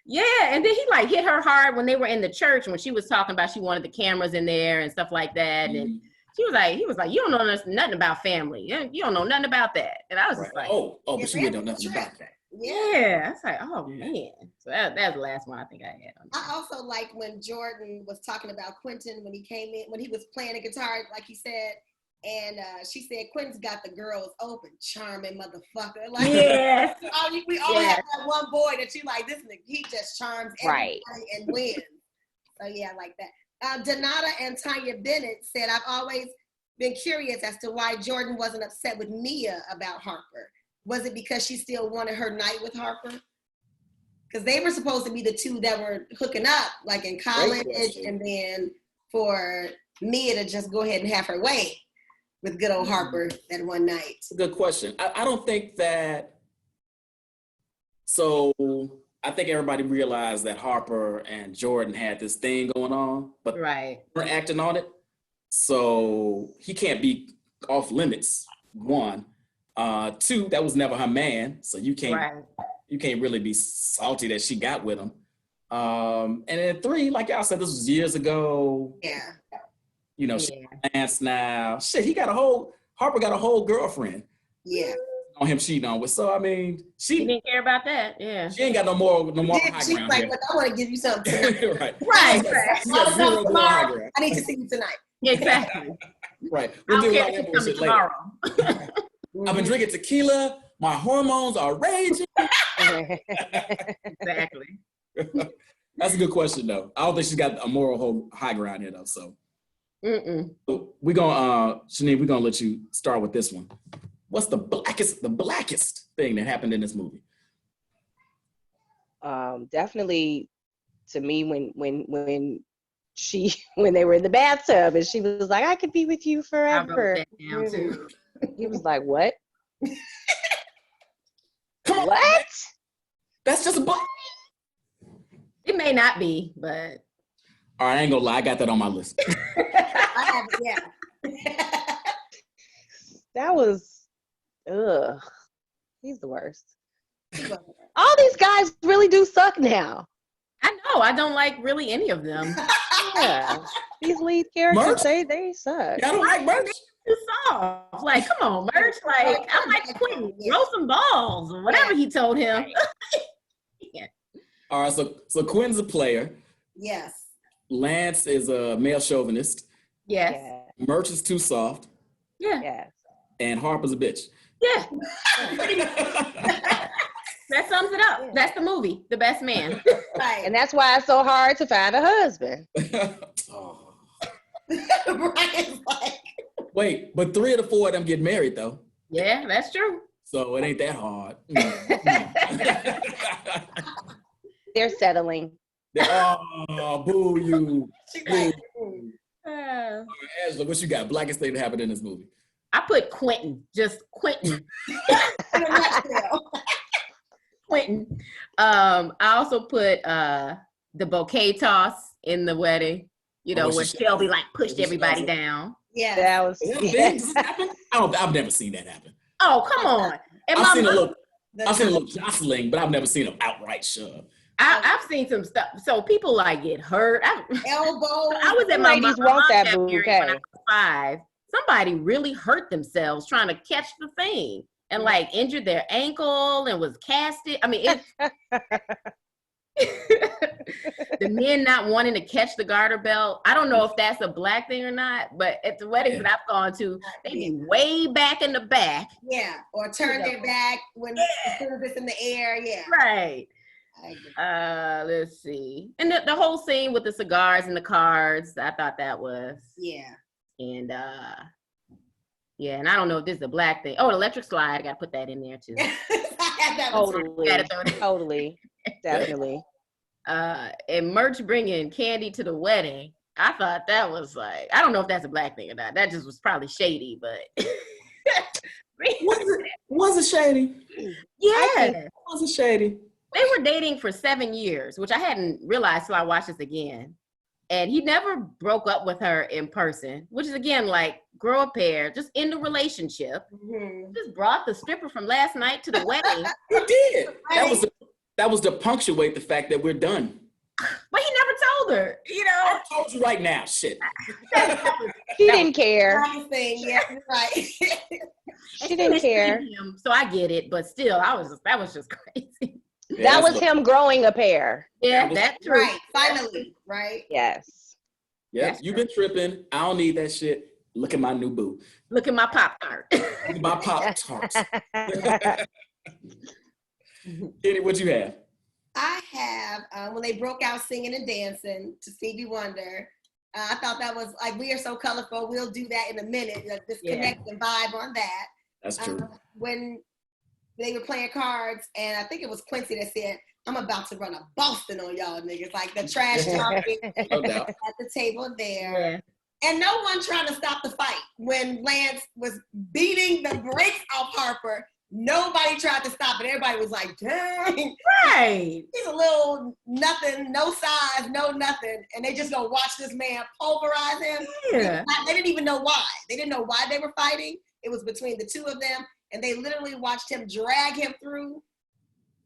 Yeah, and then he like hit her hard when they were in the church when she was talking about she wanted the cameras in there and stuff like that. And he was like, you don't know nothing about family. You don't know nothing about that. And I was just like,
but you didn't know nothing about that.
Yeah, I was like, oh man. So that's the last one I think I had on that.
I also like when Jordan was talking about Quentin when he came in, when he was playing the guitar, like he said, and she said, Quentin's got the girls open, charming motherfucker. Like,
yes.
We always have that one boy that you like, this nigga, he just charms everybody and wins. So yeah, I like that. Donata and Tanya Bennett said, I've always been curious as to why Jordan wasn't upset with Mia about Harper. Was it because she still wanted her night with Harper? Because they were supposed to be the two that were hooking up, like in college, and then for Mia to just go ahead and have her way with good old Harper that one night.
It's a good question. I don't think that, so I think everybody realized that Harper and Jordan had this thing going on, but they weren't acting on it. So he can't be off limits, one. Two, that was never her man, so you can't really be salty that she got with him. And then three, like y'all said, this was years ago.
Yeah.
You know, she Lance now. Shit, Harper got a whole girlfriend.
Yeah.
On him cheating on with. So I mean,
she didn't care about that. Yeah.
She ain't got no more high
She's
ground.
like,
Look,
I want to give you something tonight.
right. She got zero more high ground.
I need to see you tonight.
Exactly.
Right. We'll deal with all that bullshit later. I've been drinking tequila. My hormones are raging.
Exactly.
That's a good question, though. I don't think she's got a moral high ground here, though. So, we're gonna, Shaneen, we're gonna let you start with this one. What's the blackest thing that happened in this movie?
Definitely, to me, when they were in the bathtub and she was like, "I could be with you forever."
I wrote that down too.
He was like, "What?
Come on,
what?
That's just a black."
It may not be, but.
All right, I ain't gonna lie, I got that on my list.
I have it, yeah.
That was, he's the worst. All these guys really do suck now.
I know. I don't like really any of them.
Yeah, these lead characters, they suck.
I don't like Merch.
Too soft. Like, come on, Merch. Like, I'm like Queen. Roll some balls or whatever he told him.
All right, so Quinn's a player.
Yes.
Lance is a male chauvinist.
Yes.
Yeah.
Merch is too soft.
Yeah.
Yes.
And Harper's a bitch.
Yeah. That sums it up. That's the movie, The Best Man.
Right.
And that's why it's so hard to find a husband.
Oh.
Brian's like.
Wait, but 3 of the 4 of them get married, though.
Yeah, that's true.
So it ain't that hard.
They're settling.
Oh, boo you.
Right.
Angela, what you got? Blackest thing that happened in this movie?
I put Quentin. Just Quentin. Quentin. I also put the bouquet toss in the wedding. You know, where Shelby like pushed everybody down.
Yeah.
That was.
Does that happen? I've never seen that happen.
Oh, come on. And
I've seen a little jostling, but I've never seen an outright shove.
I've seen some stuff. So people like get hurt.
Elbows.
I was at my
ladies
mom
want that
when
bouquet.
I was 5. Somebody really hurt themselves trying to catch the thing and like injured their ankle and was casted. I mean, the men not wanting to catch the garter belt. I don't know if that's a black thing or not, but at the weddings that I've gone to, they be way back in the back.
Yeah, or turn their back when as soon as it's in the air. Yeah.
Right. Let's see. And the whole scene with the cigars and the cards, I thought that was.
Yeah.
And yeah, and I don't know if this is a black thing. Oh, electric slide, I gotta put that in there too.
Totally, definitely.
And Merch bringing candy to the wedding, I thought that was like, I don't know if that's a black thing or not. That just was probably shady, but.
Was it shady?
Yeah.
Was it shady?
They were dating for 7 years, which I hadn't realized till I watched this again. And he never broke up with her in person, which is again like grow a pair, just end the relationship. Mm-hmm. Just brought the stripper from last night to the wedding.
He did. That was to punctuate the fact that we're done.
But he never told her, you know.
I told you right now, shit.
He didn't care.
Yeah, right.
She didn't care.
So I get it, but still, that was just crazy.
Yeah, that was him growing a pair.
Yeah, that's true.
Right, finally, right?
Yes.
Yeah, you've been tripping. I don't need that shit. Look at my new boo.
Look at my Pop-Tart.
Look at my Pop-Tarts. Kenny, what you have?
I have, when they broke out singing and dancing to Stevie Wonder, I thought that was like, we are so colorful. We'll do that in a minute. This connecting vibe on that.
That's true.
When they were playing cards, and I think it was Quincy that said, I'm about to run a Boston on y'all niggas, like the trash talking at the table there. Yeah. And no one trying to stop the fight. When Lance was beating the brakes off Harper, nobody tried to stop it. Everybody was like, dang.
Right.
He's a little nothing, no size, no nothing. And they just gonna watch this man pulverize him.
Yeah.
They didn't even know why. They didn't know why they were fighting. It was between the two of them. And they literally watched him drag him through.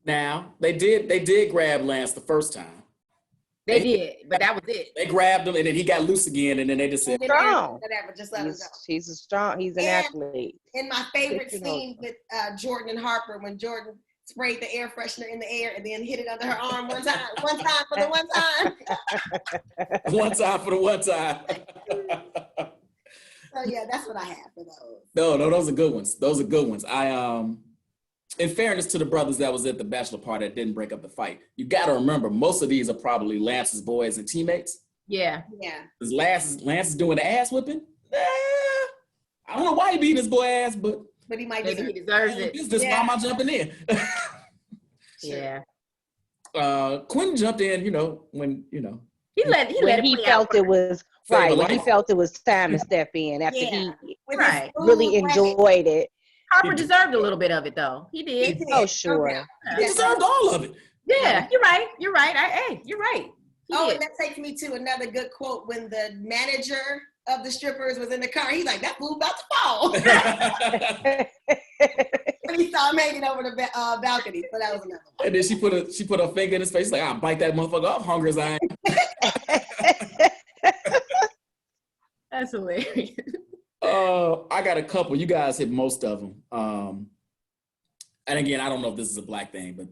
Now, they did grab Lance the first time.
They did, but that was it.
They grabbed him, and then he got loose again, and then they just said,
strong.
Whatever, just let him go.
He's an athlete.
In my favorite scene with Jordan and Harper, when Jordan sprayed the air freshener in the air and then hit it under her arm one time for the one time.
One time for the one time.
So yeah, that's what I have for those.
No, those are good ones. Those are good ones. In fairness to the brothers that was at the bachelor party that didn't break up the fight, you got to remember most of these are probably Lance's boys and teammates.
Yeah.
Because Lance is doing the ass whipping. I don't know why he beating his boy ass, but
he might
he deserves it.
This why am I jumping in?
Yeah.
Quentin jumped in, when
he let
he felt it was right. When he felt it was time to step in after he really enjoyed it.
Harper deserved a little bit of it, though. He did.
Oh, sure.
He deserved all of it.
Yeah, you're right. You're right. You're right.
And that takes me to another good quote when the manager of the strippers was in the car. He's like, that fool about to fall. When he saw him hanging over the balcony. So that was another one.
And then she put her finger in his face, like, I'll bite that motherfucker off, hungry as I am.
That's hilarious.
I got a couple. You guys hit most of them. And again, I don't know if this is a black thing, but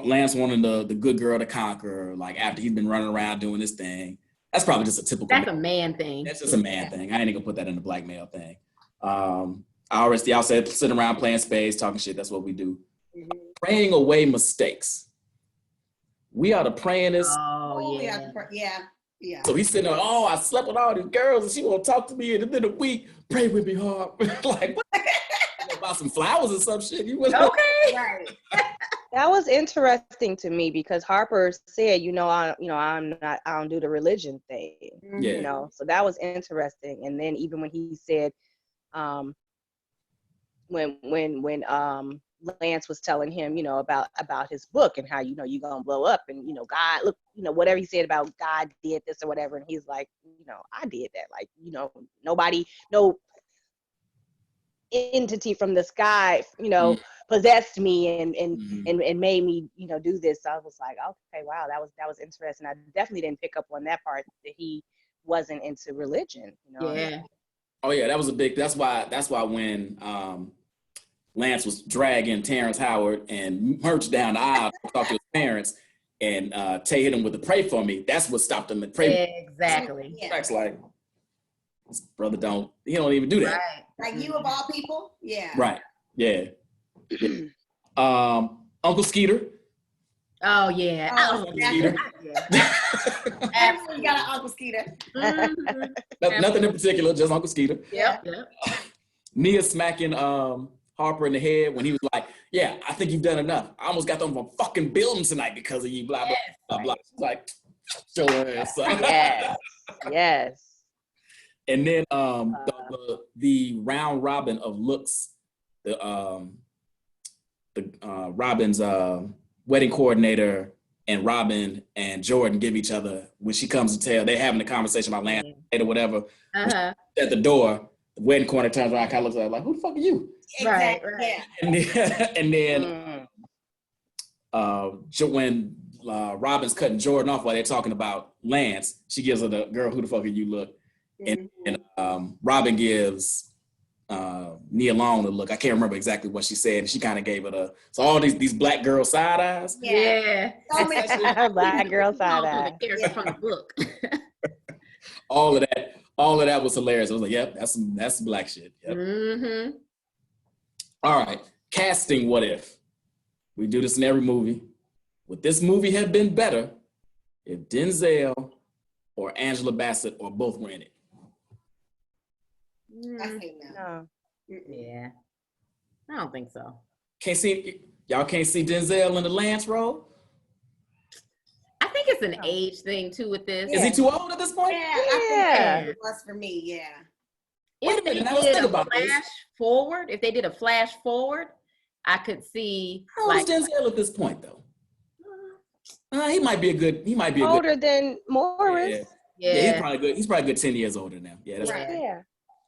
Lance wanting the good girl to conquer, like after he's been running around doing this thing. That's probably just a typical.
That's a man thing.
That's just a man thing. I ain't gonna put that in the black male thing. Y'all said sitting around playing spades, talking shit. That's what we do. Mm-hmm. Praying away mistakes. We ought to pray in this.
Oh yeah.
Yeah.
So he's sitting there, I slept with all these girls and she won't talk to me in a week. Pray with me hard. Like, what? About some flowers or some shit. You was
okay.
Right.
That was interesting to me because Harper said, I don't do the religion thing.
Yeah.
So that was interesting. And then even when he said, when Lance was telling him, about his book and how, you're going to blow up and, God, look, whatever he said about God did this or whatever. And he's like, I did that. Like, nobody, no entity from the sky, possessed me and made me, do this. So I was like, okay, wow, that was interesting. I definitely didn't pick up on that part that he wasn't into religion.
Yeah.
Oh yeah, that was a big. That's why when Lance was dragging Terrence Howard and Merch down the aisle to talk to his parents, and Tay hit him with the pray for me. That's what stopped him at pray.
Exactly.
Yeah.
That's like, this brother he don't even do that.
Right.
Like you of all people? Yeah.
Right. Yeah. Uncle Skeeter.
Oh yeah.
Oh,
Skeeter.
Everyone got an Uncle Skeeter.
Nothing in particular, just Uncle Skeeter.
Yep.
Nia smacking Harper in the head when he was like, yeah, I think you've done enough. I almost got them from a fucking building tonight because of you, blah, blah, blah, blah. It's like, show her ass.
Yes.
And then the round robin of looks, the Robin's wedding coordinator and Robin and Jordan give each other, when she comes to tell, they're having a conversation about land or whatever.
Uh-huh.
At the door, the wedding coordinator turns around, kind of looks at her like, who the fuck are you?
Exactly.
Right.
Yeah.
And then when Robin's cutting Jordan off while they're talking about Lance, she gives her the girl, who the fuck are you look. And Robin gives Nia Long the look. I can't remember exactly what she said. And she kind of gave it so all these black girl side eyes.
Yeah.
Black girl side eye.
Character from the book.
All of that was hilarious. I was like, yep, that's black shit. Yep.
Mm-hmm.
All right, casting what if. We do this in every movie. Would this movie have been better if Denzel or Angela Bassett or both were in it?
I say no.
Yeah. I don't think so.
Y'all can't see Denzel in the Lance role?
I think it's an age thing too with this.
Is he too old at this point?
Yeah, I think it was for me, yeah.
Wait a
If they
minute, now let's
did
think
a
about this.
flash forward, if they did a flash forward, I could see
How old is Denzel at this point, though? He might be a good.
Older than Morris.
Yeah, he's probably a good 10 years older now. Yeah, that's
Right.
right.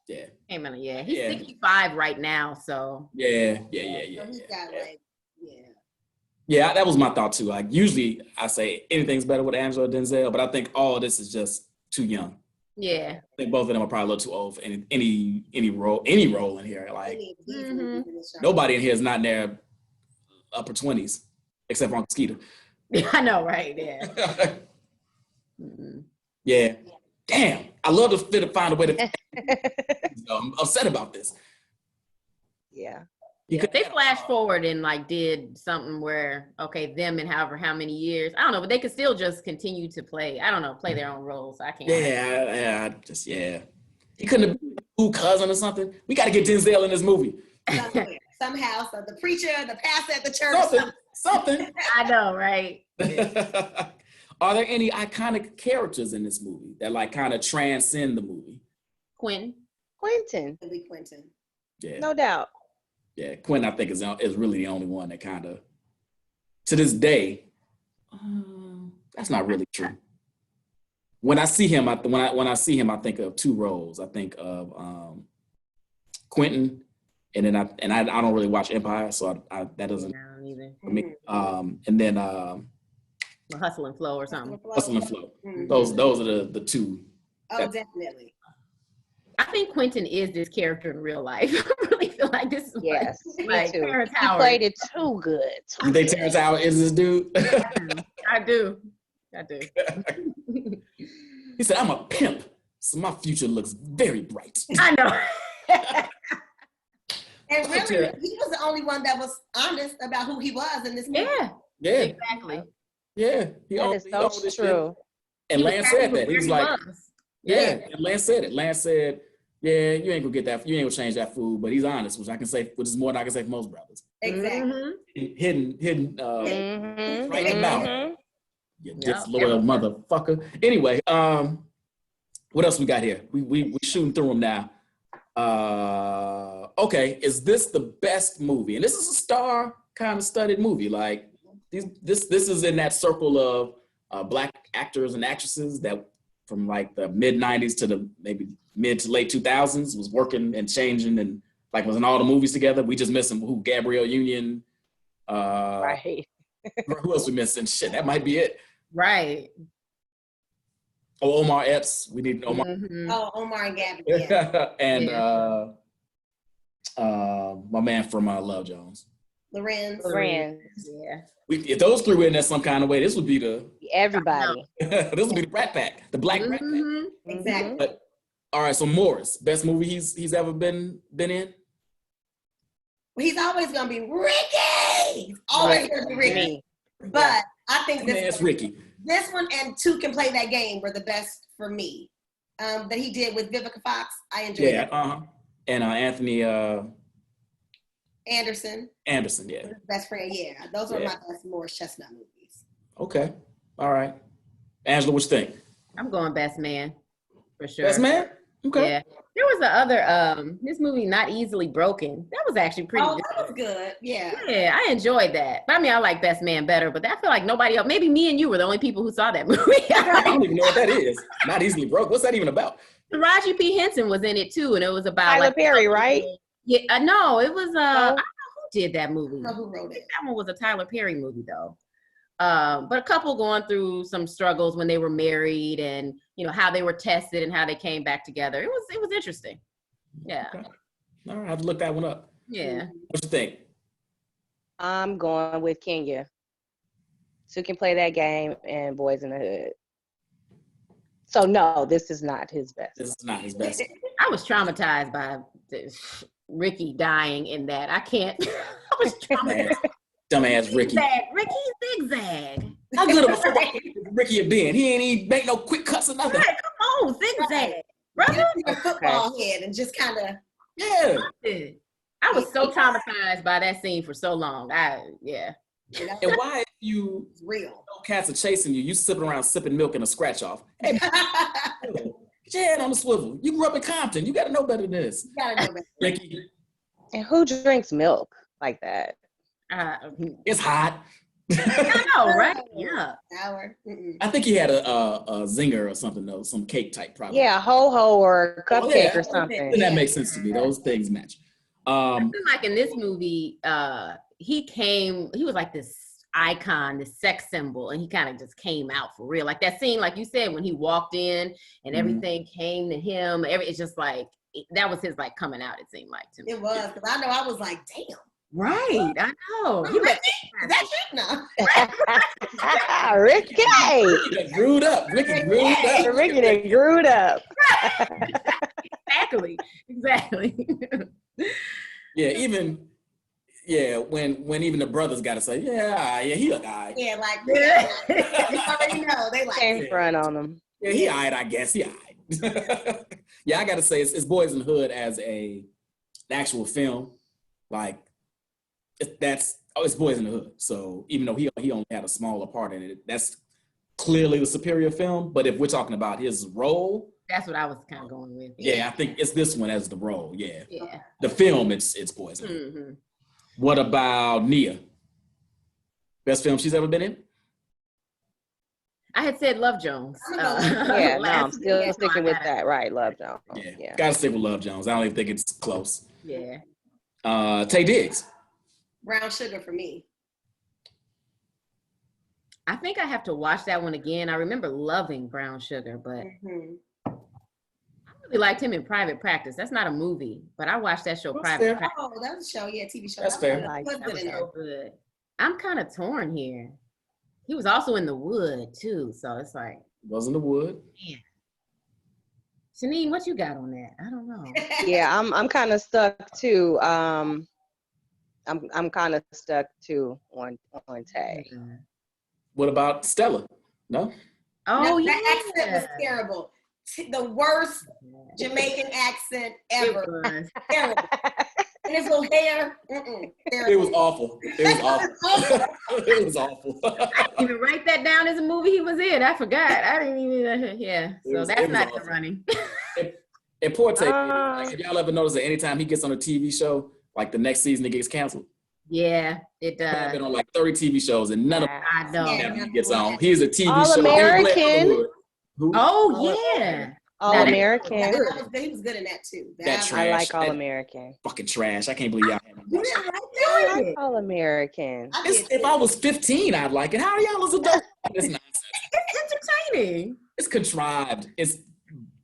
Yeah.
Hey, man, yeah, he's
Yeah.
65 right now, so
Yeah.
So he's got like,
Yeah, that was my thought too. Like usually I say anything's better with Angela or Denzel, but I think all of this is just too young.
yeah.
I think both of them are probably a little too old for any role in here. Like nobody in here is not in their upper 20s except for Uncle Skeeter.
I know, right? Yeah.
Yeah. Damn. I love to find a way to. I'm upset about this.
Yeah.
If they flash forward and like did something where, okay, them in however how many years, I don't know, but they could still just continue to play, I don't know, play their own roles. I can't.
Yeah. He couldn't have been a cool cousin or something. We got to get Denzel in this movie.
Somehow, so the preacher, the pastor at the church.
Something.
I know, right?
Are there any iconic characters in this movie that like kind of transcend the movie?
Quentin.
Quentin.
Yeah.
No doubt.
Yeah, Quentin, I think, is really the only one that kind of, to this day, that's not really true. When I see him, when I see him, I think of two roles. I think of Quentin, and then I don't really watch Empire, so that doesn't.
I don't either.
For me. And then
Hustle and Flow or something.
Hustle and Flow. Those are the two.
Oh, definitely.
I think Quentin is this character in real life. I really feel like this is
Yes,
like
me too.
Terrence
He
Howard.
played it too good.
You think Terrence Howard is this dude?
I do.
He said, "I'm a pimp, so my future looks very bright."
I know.
And really, he was the only one that was honest about who he was in this movie.
Yeah,
Exactly.
yeah.
That is so true.
And Lance said that. He was like,
was.
yeah. And Lance said it. Lance said, "Yeah, you ain't gonna get that. You ain't gonna change that food." But he's honest, which is more than I can say for most brothers.
Exactly.
Hidden, right in the mouth. You disloyal motherfucker. Anyway, what else we got here? We shooting through them now. Okay, is this the best movie? And this is a star kind of studded movie. Like this is in that circle of black actors and actresses that from like the mid 90s to the maybe mid to late 2000s was working and changing and like was in all the movies together. We just missing who? Gabrielle Union.
Right.
Who else we missing? Shit, that might be it.
Right.
Oh, Omar Epps. We need Omar.
Oh, Omar and Gabby. Yeah.
And my man from Love Jones.
Lorenz.
Yeah.
If those three were in there some kind of way, this would be
Everybody.
this would be the Brat Pack, the Black Brat Pack.
Exactly.
But all right, so Morris, best movie he's ever been in.
Well, he's always gonna be Ricky. He's always gonna be Ricky. But I think
That's Ricky.
This one and Two Can Play That Game were the best for me. That he did with Vivica Fox. I enjoyed it.
And Anthony
Anderson,
yeah.
his best friend. Yeah, those are my best Morris Chestnut movies.
Okay, all right. Angela, what you think?
I'm going Best Man for sure.
Best Man? Okay.
Yeah. There was the other this movie Not Easily Broken. That was actually pretty good.
That was good. Yeah.
Yeah, I enjoyed that. But I mean, I like Best Man better, but I feel like nobody else, maybe me and you were the only people who saw that movie.
I don't even know what that is. Not Easily Broke. What's that even about?
Taraji P. Henson was in it too, and it was about
Tyler Perry, right?
Yeah, no, it was I don't know who did that movie.
I don't know who wrote it.
That one was a Tyler Perry movie though. But a couple going through some struggles when they were married, and how they were tested and how they came back together. It was interesting. Yeah.
Okay. All right, I have to look that one up.
Yeah.
What you think?
I'm going with Kenya. Two Can Play That Game and Boys in the Hood. So no, this is not his best.
This is not his best.
I was traumatized by Ricky dying in that. I can't. I was traumatized.
Dumbass Ricky.
Ricky Zigzag.
How good of a Ricky had been? He ain't even make no quick cuts or nothing.
Right, come on, Zigzag. Brother.
A football head and just kind of.
Yeah.
I was so traumatized by that scene for so long.
And why if you
real
cats are chasing you, you sipping around sipping milk in a scratch off? Hey, get your head on the swivel. You grew up in Compton. You got to know better than this.
You gotta know better.
Ricky.
And who drinks milk like that?
It's hot.
I know, right? Yeah.
I think he had a zinger or something though, some cake type probably.
Yeah, ho-ho or cupcake or something.
That makes sense to me. Those things match.
I feel like in this movie, he was like this icon, this sex symbol, and he kind of just came out for real. Like that scene, like you said, when he walked in and everything came to him, it's just like, that was his like coming out, it seemed like to me.
It was, because I know I was like, damn.
Right, I know.
Ricky? That's it now.
Ricky.
Ricky grew up.
Ricky that grew up.
Exactly.
When even the brothers got to say, he a guy.
Yeah, like, you already know. They like
came front on him.
Yeah, he eyed, I guess. He eyed. Yeah, I got to say, it's Boys in the Hood as an actual film. Like, it's Boys in the Hood. So even though he only had a smaller part in it, that's clearly the superior film. But if we're talking about his role,
that's what I was kind of going with.
Yeah, I think it's this one as the role. Yeah.
Yeah.
The film, it's Boys in the Hood. What about Nia? Best film she's ever been in?
I had said Love Jones.
I'm still sticking with that. Right, Love Jones.
Yeah. Gotta stick with Love Jones. I don't even think it's close.
Yeah.
Tay Diggs.
Brown Sugar for me.
I think I have to watch that one again. I remember loving Brown Sugar, but I really liked him in Private Practice. That's not a movie, but I watched that show, Private Practice.
Oh, that was a show, TV show.
That's fair.
That was so good. I'm kind of torn here. He was also in The Wood too, so it's like.
Was in The Wood.
Yeah. Shaneen, what you got on that? I don't know.
Yeah, I'm kind of stuck too. I'm kind of stuck too on Tay.
What about Stella? No?
Oh, yeah.
That accent was terrible. The worst Jamaican accent ever. Terrible. And his little hair.
It was awful. It was awful.
I didn't even write that down as a movie he was in. I forgot. I didn't even, So that's not the running.
And poor Tay, if y'all ever notice that anytime he gets on a TV show, like the next season it gets canceled.
Yeah, it does.
He's been on like 30 TV shows and none of them he gets on. He's a TV
All
show.
American.
Who?
Oh, yeah.
All American.
He was good in that too.
That trash.
I like All American.
Fucking trash. I can't believe y'all haven't watched it.
I like All American.
If I was 15, I'd like it. How are y'all as adults? It's nonsense.
It's entertaining.
It's contrived. It's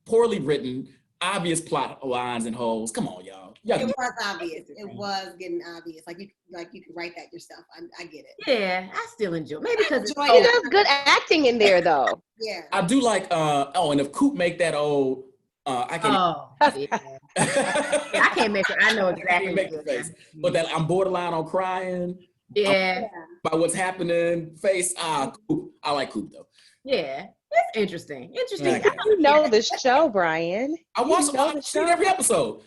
poorly written. Obvious plot lines and holes. Come on, y'all. Yeah,
It was obvious. It was getting obvious. Like you could write that yourself. I get it.
Yeah, I still enjoy. Maybe because it's
He does good acting in there, though.
Yeah.
I do like. And if Coop make that old, I can.
Oh, yeah. Yeah, I can't make it. I know
I can't
exactly
make
what
the
you're
face,
saying.
but that I'm borderline on crying.
Yeah,
By what's happening, face. Coop. I like Coop though.
yeah. It's interesting. Interesting.
Yeah.
You know the show, Brian.
I watched. I've seen every episode.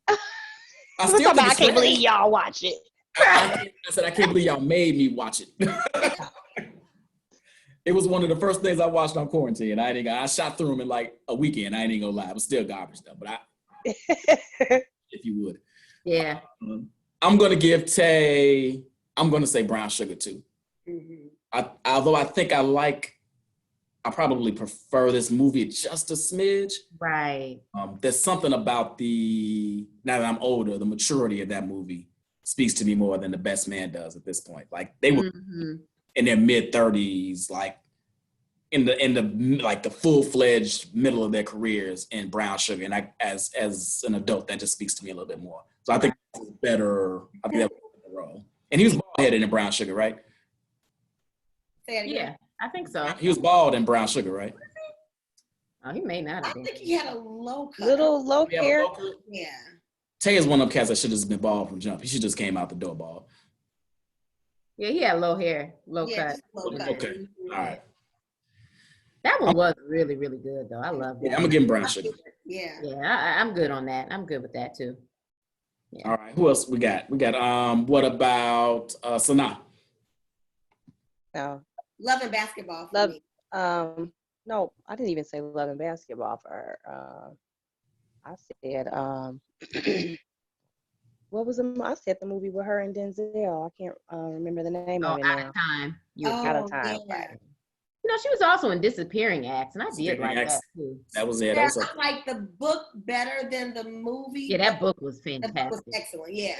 I still think
I
it's
can't
trash.
believe y'all watch it.
I said I can't believe y'all made me watch it. It was one of the first things I watched on quarantine. I shot through them in like a weekend. I ain't gonna lie. It was still garbage though, but if you would.
Yeah.
I'm gonna give Tay. I'm gonna say Brown Sugar too.
Mm-hmm.
Although I think I probably prefer this movie just a smidge.
Right.
There's something about now that I'm older, the maturity of that movie speaks to me more than The Best Man does at this point. Like they were in their mid-30s, like in the like the full-fledged middle of their careers in Brown Sugar. And as an adult, that just speaks to me a little bit more. So I think that's better. I think that was a better role. And he was bald-headed in Brown Sugar, right?
Yeah, I think so.
He was bald in Brown Sugar, right?
Oh, he may not
I
have been.
think he had a low cut.
Little low hair.
Yeah.
Tay is one of them cats that should have just been bald from jump. He should just came out the door bald.
Yeah, he had low hair, low
Yeah,
cut.
just low cut.
Okay, all right.
That one was really, really good though. I loved it.
Yeah, I'm gonna give him Brown Sugar.
Yeah.
Yeah, I'm good on that. I'm good with that too. Yeah.
All right, who else we got? What about Sanaa?
No.
Love and Basketball for me.
No, I didn't even say Love and Basketball for her. I said, what was I said the movie with her and Denzel. I can't remember the name of it
Out
now.
of Time.
Out of Time.
Yeah.
Right.
You know, she was also in Disappearing Acts, and I did like that too.
That was it.
Yeah, I like the book better than the movie.
Yeah, that book was
The
fantastic.
book was excellent. Yeah.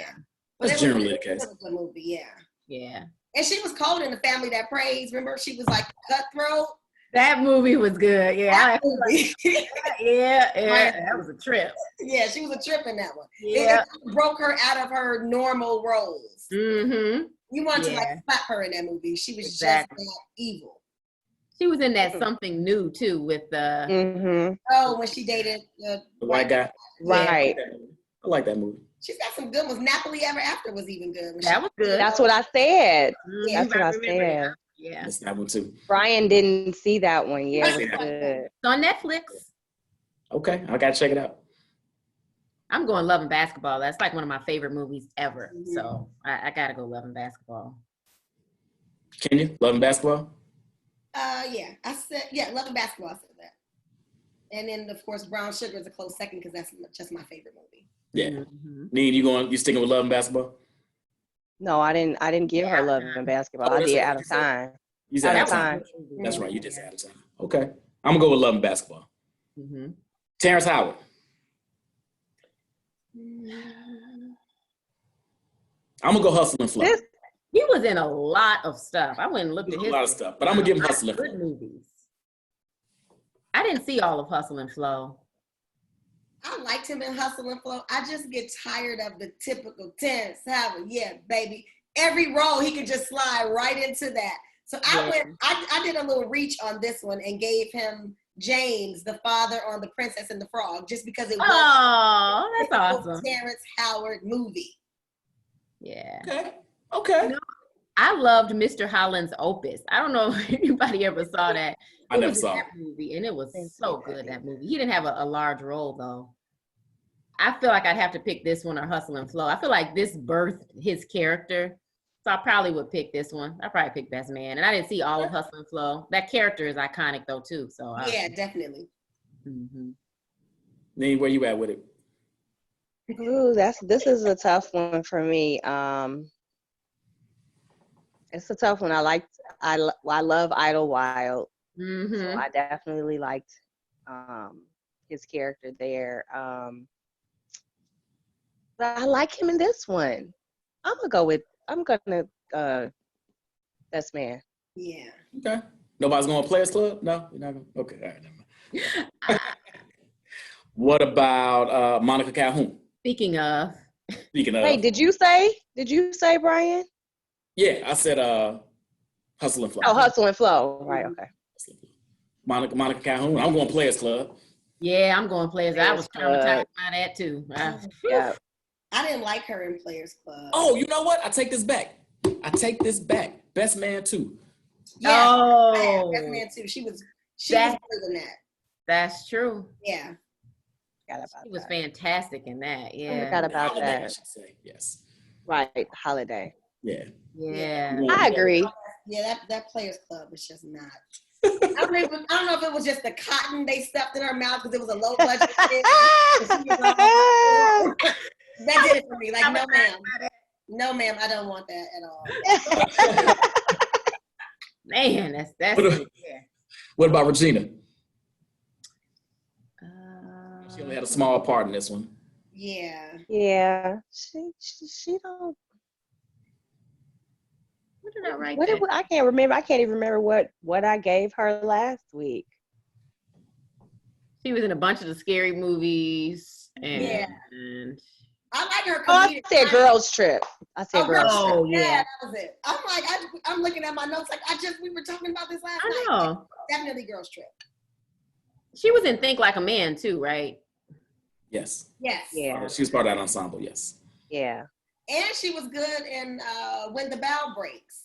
But
That's
it
generally
was,
the case.
It was a movie. Yeah.
Yeah.
And she was cold in The Family That Prays. Remember, she was like cutthroat.
That movie was good. Yeah.
That movie.
Yeah. That was a trip.
Yeah, she was a trip in that one.
Yeah.
It broke her out of her normal roles.
Mm-hmm.
You wanted to like slap her in that movie. She was just that evil.
She was in that Something New too with
Oh, when she dated the
white guy.
Right.
I like that movie.
She's got some good ones. Napoli Ever After was even good.
That was good.
That's what I said.
Yeah,
That's what I said.
Yeah.
That's that one too.
Brian didn't see that one. Yeah, it was
Yeah.
good.
It's on Netflix.
Okay, I gotta check it out.
I'm going Love and Basketball. That's like one of my favorite movies ever. So I gotta go Love and Basketball.
Kenya, Love and Basketball?
Yeah. I said, Love and Basketball, I said that. And then, of course, Brown Sugar is a close second because that's just my favorite movie.
Yeah. Neen, you sticking with Love and Basketball?
No, I didn't give her Love and Basketball. I did Out of Time.
You said
Out of Time.
That's right, you did say Out of Time. Okay. I'm gonna go with Love and Basketball. Terrence Howard. I'm gonna go Hustle and Flow.
He was in a lot of stuff. I went and looked at his.
A lot of stuff, but I'm gonna give him Hustle and Flow.
Good movies. I didn't see all of Hustle and Flow.
I liked him in Hustle and Flow. I just get tired of the typical Terrence Howard. Yeah, baby. Every role he could just slide right into that. So I did a little reach on this one and gave him James, the father on The Princess and the Frog, just because it was
that's awesome.
Terrence Howard movie.
Yeah.
Okay.
You know, I loved Mr. Holland's Opus. I don't know if anybody ever saw that.
I never saw
that movie, and it was so good, that movie. He didn't have a large role, though. I feel like I'd have to pick this one or Hustle and Flow. I feel like this birthed his character, so I probably would pick this one. I'd probably pick Best Man, and I didn't see all of Hustle and Flow. That character is iconic, though, too. So
yeah, definitely.
Neen, where you at with it?
Ooh, this is a tough one for me. It's a tough one. I love Idlewild. So I definitely liked his character there. But I like him in this one. I'm gonna Best Man.
Yeah.
Okay. Nobody's going to Players Club? No? You're not going to? Okay. All right. Never mind. What about Monica Calhoun?
Speaking of,
Wait, did you say, Brian?
Yeah, I said Hustle and Flow.
Oh, Hustle and Flow. Right, okay.
Monica Calhoun. I'm going Players Club.
yeah, I'm going Players. I was
Players
traumatized
Club.
by that too.
Yeah.
I didn't like her in Players Club.
Oh, you know what? I take this back. Best Man 2.
Yeah.
Oh,
Best Man too. She was better than that.
That's true.
Yeah.
She was fantastic in that.
I
Yeah.
forgot about
Holiday, I
that.
should say. Yes.
Right, Holiday.
Yeah.
Yeah.
I agree.
Yeah, that Players Club was just not. I don't know if it was just the cotton they stuffed in her mouth because it was a low budget thing. That did it for me. Like, no, ma'am. No, ma'am, I don't want that at all.
Man, that's
What about Regina? She only had a small part in this one.
Yeah.
Yeah. She don't.
What did I write?
I can't remember. I can't even remember what I gave her last week.
She was in a bunch of the scary movies.
Yeah.
And
I like her.
I said Girls Trip.
Girls
Oh,
Trip.
yeah.
That was it. I'm like, I'm looking at my notes like we were talking about this last night.
I know.
Definitely Girls Trip.
She was in Think Like a Man too, right?
Yes.
Yes.
Yeah.
She was part of that ensemble, yes.
Yeah.
And she was good in When the Bow Breaks,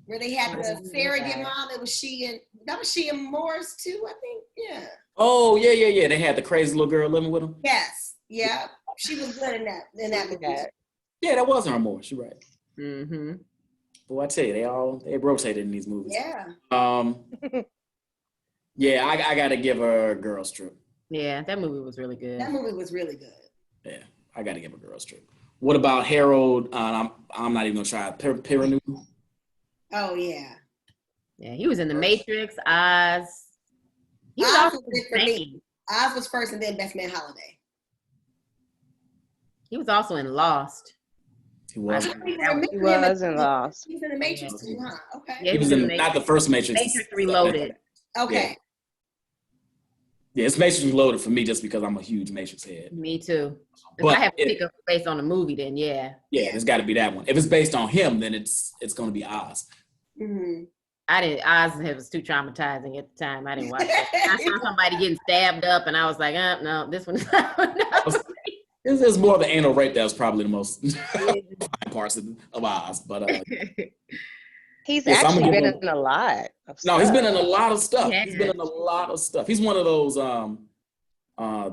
where they had the surrogate mom. That was she and Morris too, I think. Yeah.
Oh, yeah. They had the crazy little girl living with them.
Yes. Yeah. She was good in that movie.
Yeah, that wasn't her Morris. You're right.
Mm-hmm.
Boy, I tell you, they rotated in these movies.
Yeah.
Yeah, I gotta give her Girls Trip.
Yeah, that movie was really good.
That movie was really good.
Yeah, I gotta give her Girls Trip. What about Harold? I'm not even gonna try Perrineau.
Oh yeah.
Yeah, he was in The Matrix, Oz. He was
Oz
also
was big for me. Oz was first, and then Best Man Holiday.
He was also in Lost.
He was.
He was in Lost.
He was in The Matrix too, huh? Okay.
Yeah,
He was in not the first Matrix.
Matrix Reloaded.
Okay.
Yeah, it's Matrix Reloaded for me just because I'm a huge Matrix head.
Me too.
But
if I have to pick up based on the movie, then yeah.
Yeah, there's got to be that one. If it's based on him, then it's going to be Oz.
Mm-hmm.
Oz was too traumatizing at the time. I didn't watch it. I saw somebody getting stabbed up, and I was like, no, this one is not.
This is more of the anal rape that was probably the most fine parts of Oz. But
he's actually been in a lot of stuff.
No, he's been in a lot of stuff.
Yeah.
He's been in a lot of stuff. He's one of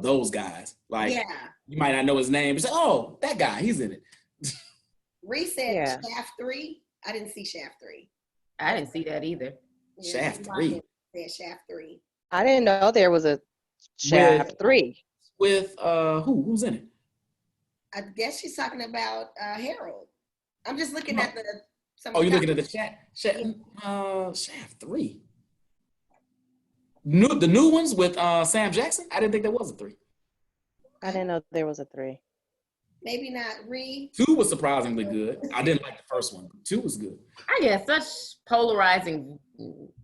those guys. Like, you might not know his name, but say, oh, that guy, he's in it.
Reese said Shaft 3. I didn't see Shaft 3.
I didn't see that either.
Yeah, Shaft 3.
Said Shaft 3.
I didn't know there was a Shaft 3.
With who's in it?
I guess she's talking about Harold. I'm just looking at
you're looking at the chat. Shaft 3. The new ones with Sam Jackson? I didn't think there was a 3.
I didn't know there was a 3.
Maybe not.
2 was surprisingly good. I didn't like the first one. 2 was good.
I get such polarizing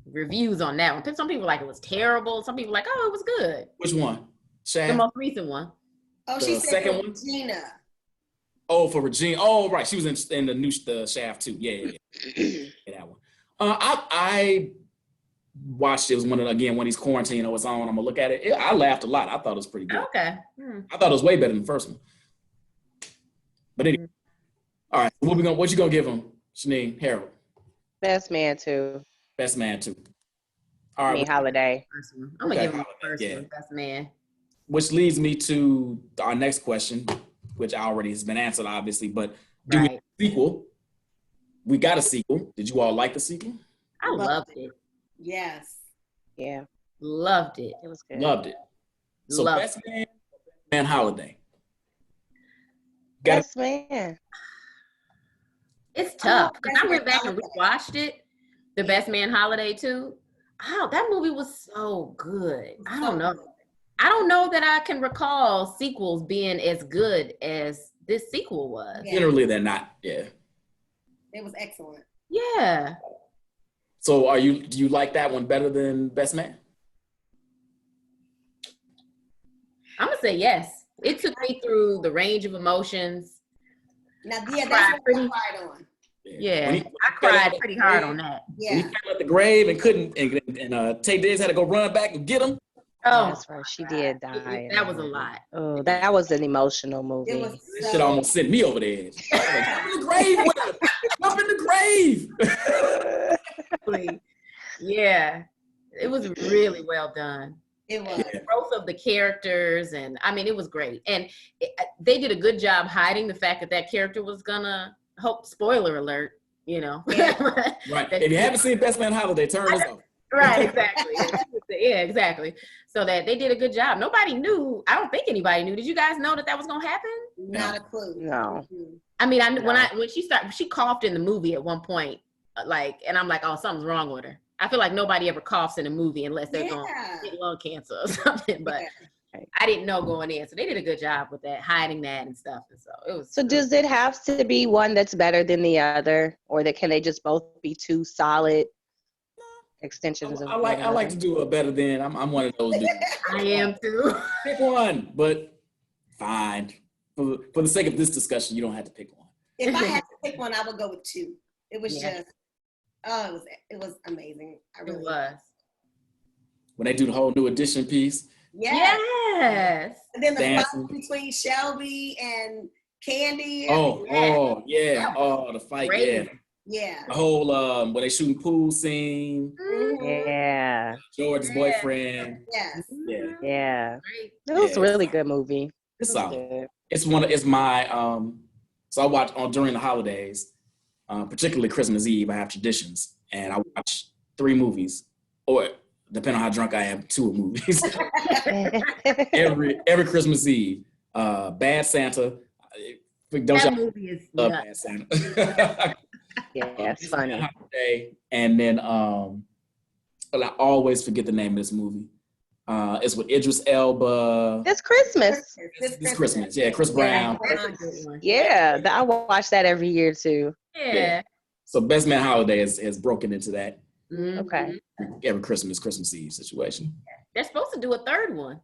reviews on that one. Some people like it was terrible. Some people like, oh, it was good.
Which one? Shaft?
The most recent one.
Oh, she said
second one?
Regina.
Oh, for Regina. Oh, right. She was in the new Shaft 2. Yeah. That one. I watched it. It was when he's quarantined or it's on. I'm gonna look at it. I laughed a lot. I thought it was pretty good.
Okay.
I thought it was way better than the first one. But anyway, all right. What you gonna give him, Shaneen? Harold.
Best Man 2.
Best Man 2. All right.
Holiday.
I'm gonna give him the first one. Best Man.
Which leads me to our next question, which already has been answered, obviously. But do we have a sequel? We got a sequel. Did you all like the sequel?
I loved it.
Yes.
Yeah.
Loved it.
It was good.
Loved it. So Best Man Holiday.
Best Man.
It's tough. I went back and rewatched it. The Best Man Holiday too. Oh, that movie was so good. I don't know. I don't know that I can recall sequels being as good as this sequel was.
Yeah. Generally, they're not. Yeah.
It was excellent.
Yeah.
So do you like that one better than Best Man?
I'm gonna say yes. It took me through the range of emotions.
Now, yeah, that's what I cried on.
Yeah, I cried pretty hard on that.
Yeah.
He fell at the grave and couldn't, and Tay Diggs had to go run back and get him.
Oh, that's right. She did die.
That was a lot.
Oh, that was an emotional movie.
This shit almost sent me over the edge. Like, jump in the grave with him. Jump in the grave.
Yeah, it was really well done.
It was.
The growth of the characters, and I mean, it was great. And they did a good job hiding the fact that character was gonna. Spoiler alert, you know.
Yeah.
Right. If you haven't seen Best Man Holiday, turn this off.
Right, exactly. Yeah, exactly. So that they did a good job. Nobody knew. I don't think anybody knew. Did you guys know that was gonna happen?
Not a clue.
No.
I mean, when she coughed in the movie at one point, and I'm like, oh, something's wrong with her. I feel like nobody ever coughs in a movie unless they're going to get lung cancer or something. But I didn't know going in, so they did a good job with that, hiding that and stuff. And so it was.
So does it have to be one that's better than the other, or can they just both be two solid extensions?
I like to do a better than. I'm one of those dudes.
I am too.
Pick one, but fine. For the sake of this discussion, you don't have to pick one.
If I had to pick one, I would go with two. It was just, it was amazing. It
was.
When they do the whole New Edition piece.
Yes.
And then the fight between Shelby and Candy.
Oh, yeah. Oh, the fight,
great.
Yeah.
The whole when they shooting pool scene.
Yeah.
George's boyfriend.
Yes.
Yeah. It was a really good movie.
It's solid. It's my so I watch during the holidays, particularly Christmas Eve, I have traditions, and I watch 3 movies, or depending on how drunk I am, 2 movies. every Christmas Eve. Bad Santa.
That movie is
Bad Santa.
Yeah, it's funny.
And then I always forget the name of this movie. It's with Idris Elba.
This Christmas.
This Christmas. Yeah, Chris Brown.
Yeah, I watch that every year too.
Yeah.
So Best Man Holiday has broken into that.
Mm-hmm.
Okay.
Every Christmas Eve situation.
They're supposed to do a third one.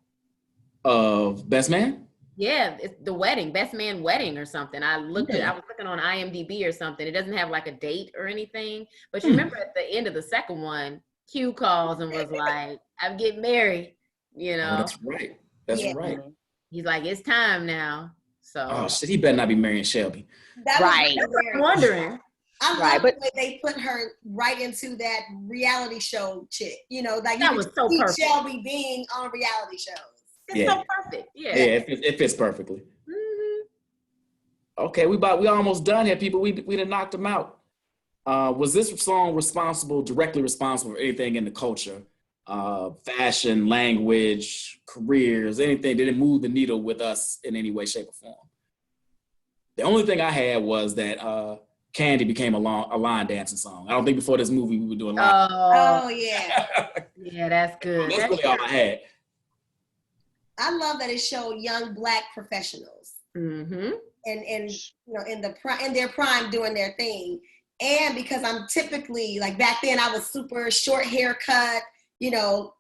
Of Best Man?
Yeah, it's the wedding, Best Man Wedding or something. I was looking on IMDb or something. It doesn't have like a date or anything. But you remember at the end of the second one, Q calls and was like, I'm getting married, you know.
Oh, that's right. That's right.
He's like, it's time now. So
oh shit, he better not be marrying Shelby.
That's what I'm wondering.
I love the way they put her right into that reality show chick. You know, like
that was so perfect.
Shelby being on reality shows.
It's so perfect. Yeah.
Yeah, it fits perfectly. Mm-hmm. Okay, we almost done here, people. We done knocked them out. Was this song directly responsible for anything in the culture? Fashion, language, careers, anything? Did it move the needle with us in any way, shape, or form? The only thing I had was that Candy became a line dancing song. I don't think before this movie we were doing line.
Oh yeah.
Yeah, that's good.
That's really all I had.
I love that it showed young Black professionals, and you know, in their prime doing their thing. And because I'm typically like back then, I was super short haircut, you know,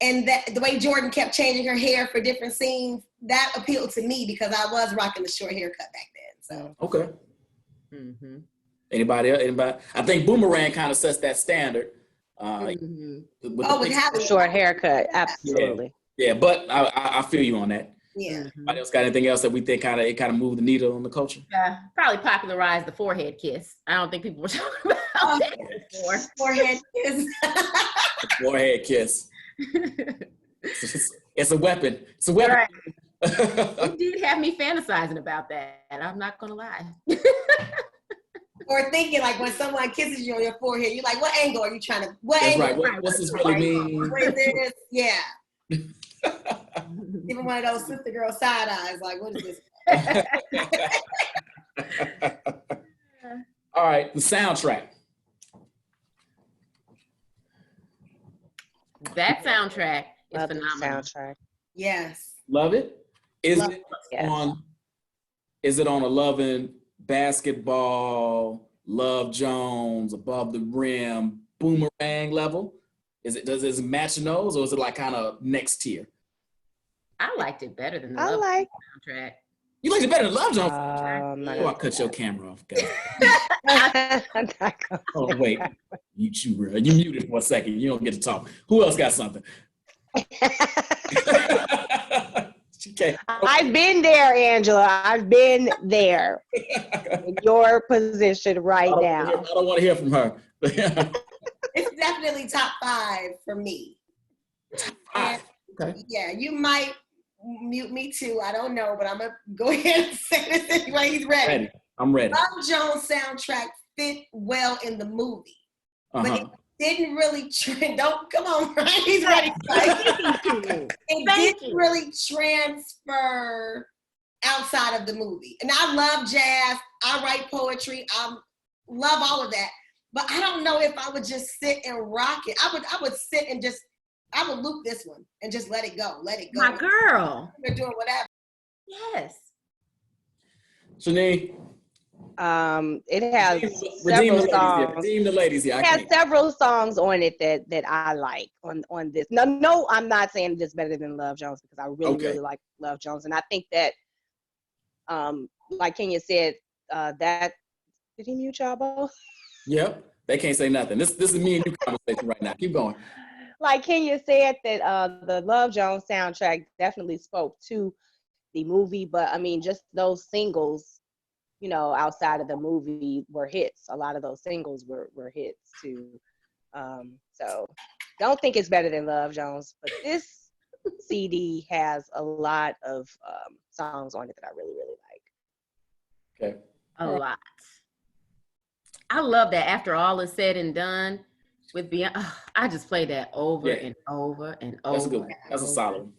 and that the way Jordan kept changing her hair for different scenes, that appealed to me because I was rocking the short haircut back then. So
okay. Mm-hmm. Anybody else? Anybody? I think Boomerang kind of sets that standard.
With having
a short haircut, absolutely.
Yeah, but I feel you on that.
Yeah.
Anybody else got anything else that we think kind of moved the needle on the culture?
Yeah, probably popularized the forehead kiss. I don't think people were talking about that before.
Forehead kiss.
Forehead kiss. It's a weapon. It's a weapon.
Right. It did have me fantasizing about that. I'm not gonna lie.
Or thinking like when someone kisses you on your forehead, you're like, what angle are you trying to?
That's angle? Right. What's this really mean?
What is this? Yeah. Even one of those sister girl side eyes, like, what is this?
All right, the soundtrack.
That soundtrack is
Love
phenomenal.
Soundtrack.
Yes.
Love it. Is it on a loving basketball, Love Jones, Above the Rim, Boomerang level? Does it match those, or is it like kind of next tier?
I liked it better than the
I
Love
like.
soundtrack.
You liked it better than Love Jones?
I'm not
Oh, I
gonna
cut
say
your camera off, guys.
that. I'm not gonna
Oh,
say
wait. You muted for a second. You don't get to talk. Who else got something? Okay.
I've been there, Angela. I've been there in your position right now.
I don't want to hear from her.
It's definitely top 5 for me.
Five. Okay.
Yeah, you might mute me too. I don't know, but I'm gonna go ahead and say this anyway. He's ready.
I'm ready.
Love Jones soundtrack fit well in the movie, but it didn't really trend. Don't come on, Ryan. He's ready. It didn't really transfer outside of the movie. And I love jazz. I write poetry. I love all of that. But I don't know if I would just sit and rock it. I would sit and just. I would loop this one and just let it go. Let it go.
My girl.
We're doing whatever.
Yes.
Shaneen.
It has
Redeem
several songs.
Redeem the ladies here.
It has several songs on it that I like on this. No, I'm not saying this better than Love Jones because I really like Love Jones, and I think that, like Kenya said, that did he mute y'all both?
Yep, they can't say nothing. This is me and you conversation right now. Keep going.
Like Kenya said, that the Love Jones soundtrack definitely spoke to the movie, but I mean, just those singles, you know, outside of the movie were hits. A lot of those singles were hits too. So don't think it's better than Love Jones, but this CD has a lot of songs on it that I really, really like.
Okay.
A lot. I love that after all is said and done with Beyonce. I just play that over and over and over.
That's a good one. That's a solid one.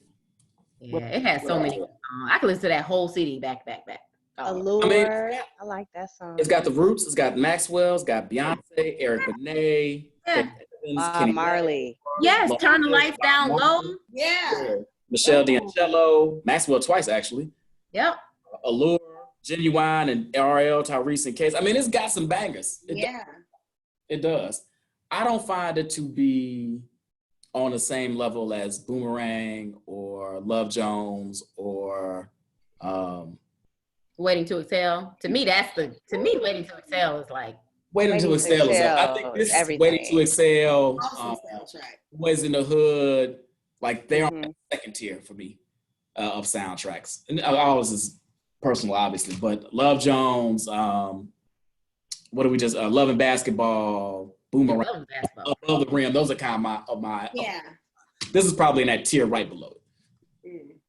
Yeah, it has so many songs. I can listen to that whole CD back.
Allure, I like that song.
It's got the Roots. It's got Maxwell. It's got Beyonce, Eric Benet,
Marley.
Yes, Turn the Lights Down Low.
Yeah.
Michelle D'Angelo, Maxwell twice actually.
Yep.
Allure, Genuine, and RL, Tyrese, and Case. I mean, it's got some bangers. It does. I don't find it to be on the same level as Boomerang or Love Jones or
Waiting to Exhale. To me, Waiting to Exhale is like
Waiting to Exhale. I think this is Waiting to Exhale. Boys in the Hood, like they're on the second tier for me of soundtracks. And ours is personal, obviously, but Love Jones. What do we just? Love and Basketball, Boomerang, Above the Rim. Those are kind of my. This is probably in that tier right below it.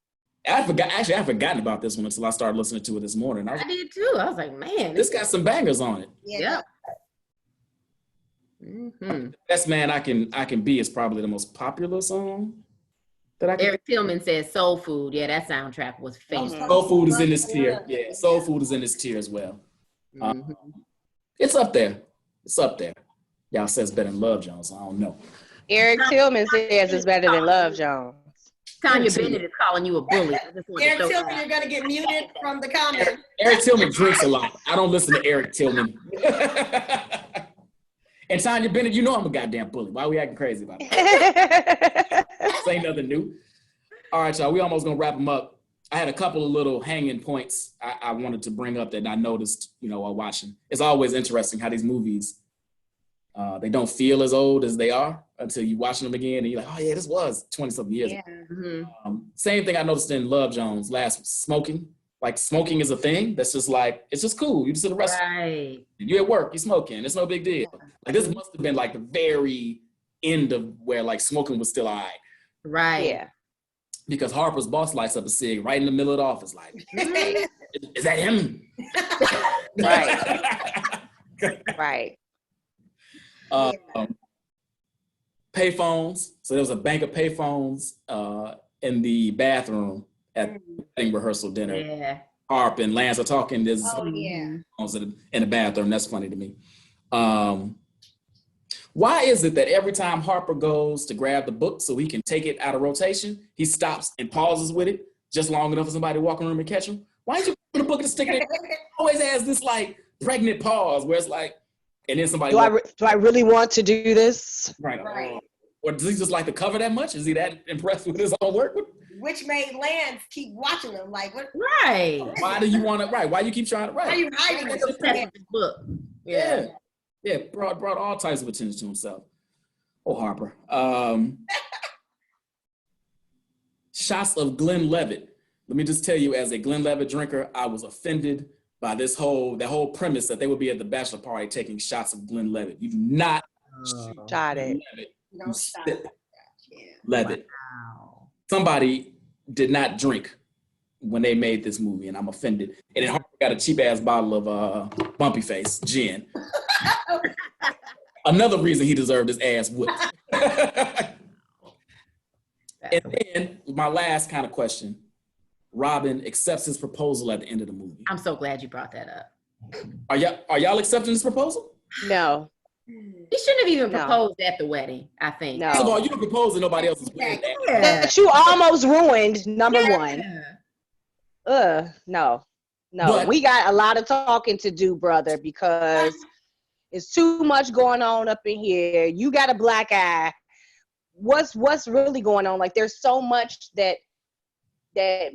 I had forgotten about this one until I started listening to it this morning.
I did too. I was like, man,
this got some bangers on it.
Yeah.
The Best Man I Can Be is probably the most popular song that I can.
Eric Tillman says Soul Food. Yeah, that soundtrack was famous.
Soul Food is in this tier. Yeah, Soul Food is in this tier as well. It's up there. Y'all says better than Love Jones. I don't know.
Eric Tillman says it's better than Love Jones.
Tanya Bennett is calling you a bully.
Eric Tillman, you're gonna get muted from the comments.
Eric Tillman drinks a lot. I don't listen to Eric Tillman. And Tanya Bennett, you know I'm a goddamn bully. Why are we acting crazy about it? This ain't nothing new. All right, y'all. We almost gonna wrap them up. I had a couple of little hanging points I wanted to bring up that I noticed, while watching. It's always interesting how these movies, they don't feel as old as they are until you watch them again and you're like, oh yeah, this was 20-something years ago. Same thing I noticed in Love Jones smoking. Like smoking is a thing that's just like, it's just cool. You just at a restaurant.
Right.
You're at work, you're smoking. It's no big deal. Like this must have been like the very end of where like smoking was still all right.
Right.
Yeah.
Because Harper's boss lights up a cig right in the middle of the office. Like, is that him?
Right.
Payphones. So there was a bank of payphones in the bathroom at the wedding rehearsal dinner.
Yeah.
Harp and Lance are talking. There's
in
the bathroom. That's funny to me. Why is it that every time Harper goes to grab the book so he can take it out of rotation, he stops and pauses with it just long enough for somebody to walk in the room and catch him? Why did you put the book and stick it in? Always has this like pregnant pause where it's like, and then somebody.
Do I really want to do this?
Right. Or does he just like to cover that much? Is he that impressed with his own work?
which made Lance keep watching them. Like, what?
Right.
Why do you want to write? Why you keep trying to
Why are
write?
you hiding this?
This book. Yeah.
Yeah. Brought all types of attention to himself. Oh, Harper. Shots of Glenlivet. Let me just tell you, as a Glenlivet drinker, I was offended by that whole premise that they would be at the bachelor party taking shots of Glenlivet. You do not
Shot it.
No stop.
Levitt.
Wow.
Somebody did not drink when they made this movie, and I'm offended. And then Harper got a cheap ass bottle of Bumpy Face gin. Another reason he deserved his ass whipped. And then my last kind of question: Robin accepts his proposal at the end of the movie.
I'm so glad you brought that up.
Are y'all accepting this proposal?
No.
He shouldn't have even proposed at the wedding, I think.
No.
First of all, you don't propose and nobody else is wedding.
Yeah.
That you almost ruined, number one. No.
But
we got a lot of talking to do, brother, because it's too much going on up in here. You got a black eye. What's really going on? Like, there's so much that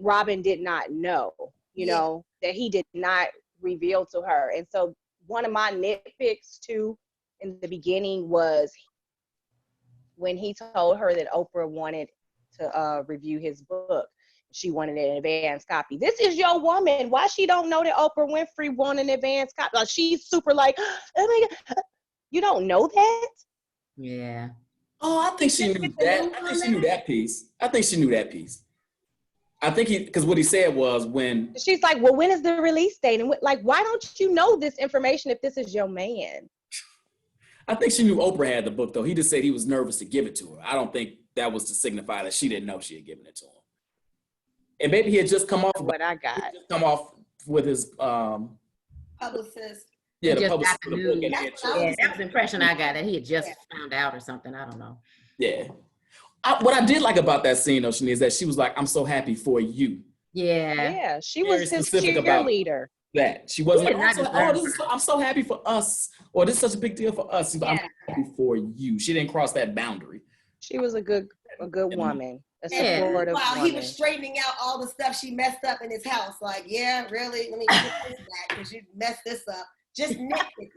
Robin did not know, you know, that he did not reveal to her. And so one of my nitpicks too in the beginning was when he told her that Oprah wanted to review his book. She wanted an advance copy. This is your woman. Why she don't know that Oprah Winfrey wanted an advance copy? Like, she's super like, oh my God. You don't know that?
Yeah.
Oh, I think she knew that. I think she knew that piece. I think because what he said was when
she's like, well, when is the release date? And like, why don't you know this information if this is your man?
I think she knew Oprah had the book, though. He just said he was nervous to give it to her. I don't think that was to signify that she didn't know she had given it to him. And maybe he had just come off
what I got.
Come off with his
publicist.
Yeah, the
just
publicist
got
for
the
the book.
news.
And
That was the impression I got, that he had just found out or something. I don't know.
Yeah. What I did like about that scene, though, Shani, is that she was like, I'm so happy for you.
Yeah, she
Very
was his
specific about
cheerleader.
That. She wasn't
Yeah,
like, I'm so happy for us. Or this is such a big deal for us. I'm happy for you. She didn't cross that boundary.
She was a good woman. A
Yeah.
supportive
While
woman.
he was straightening out all the stuff she messed up in his house. Like, yeah, really? Let me get this back because you messed this up. Just nitpicky.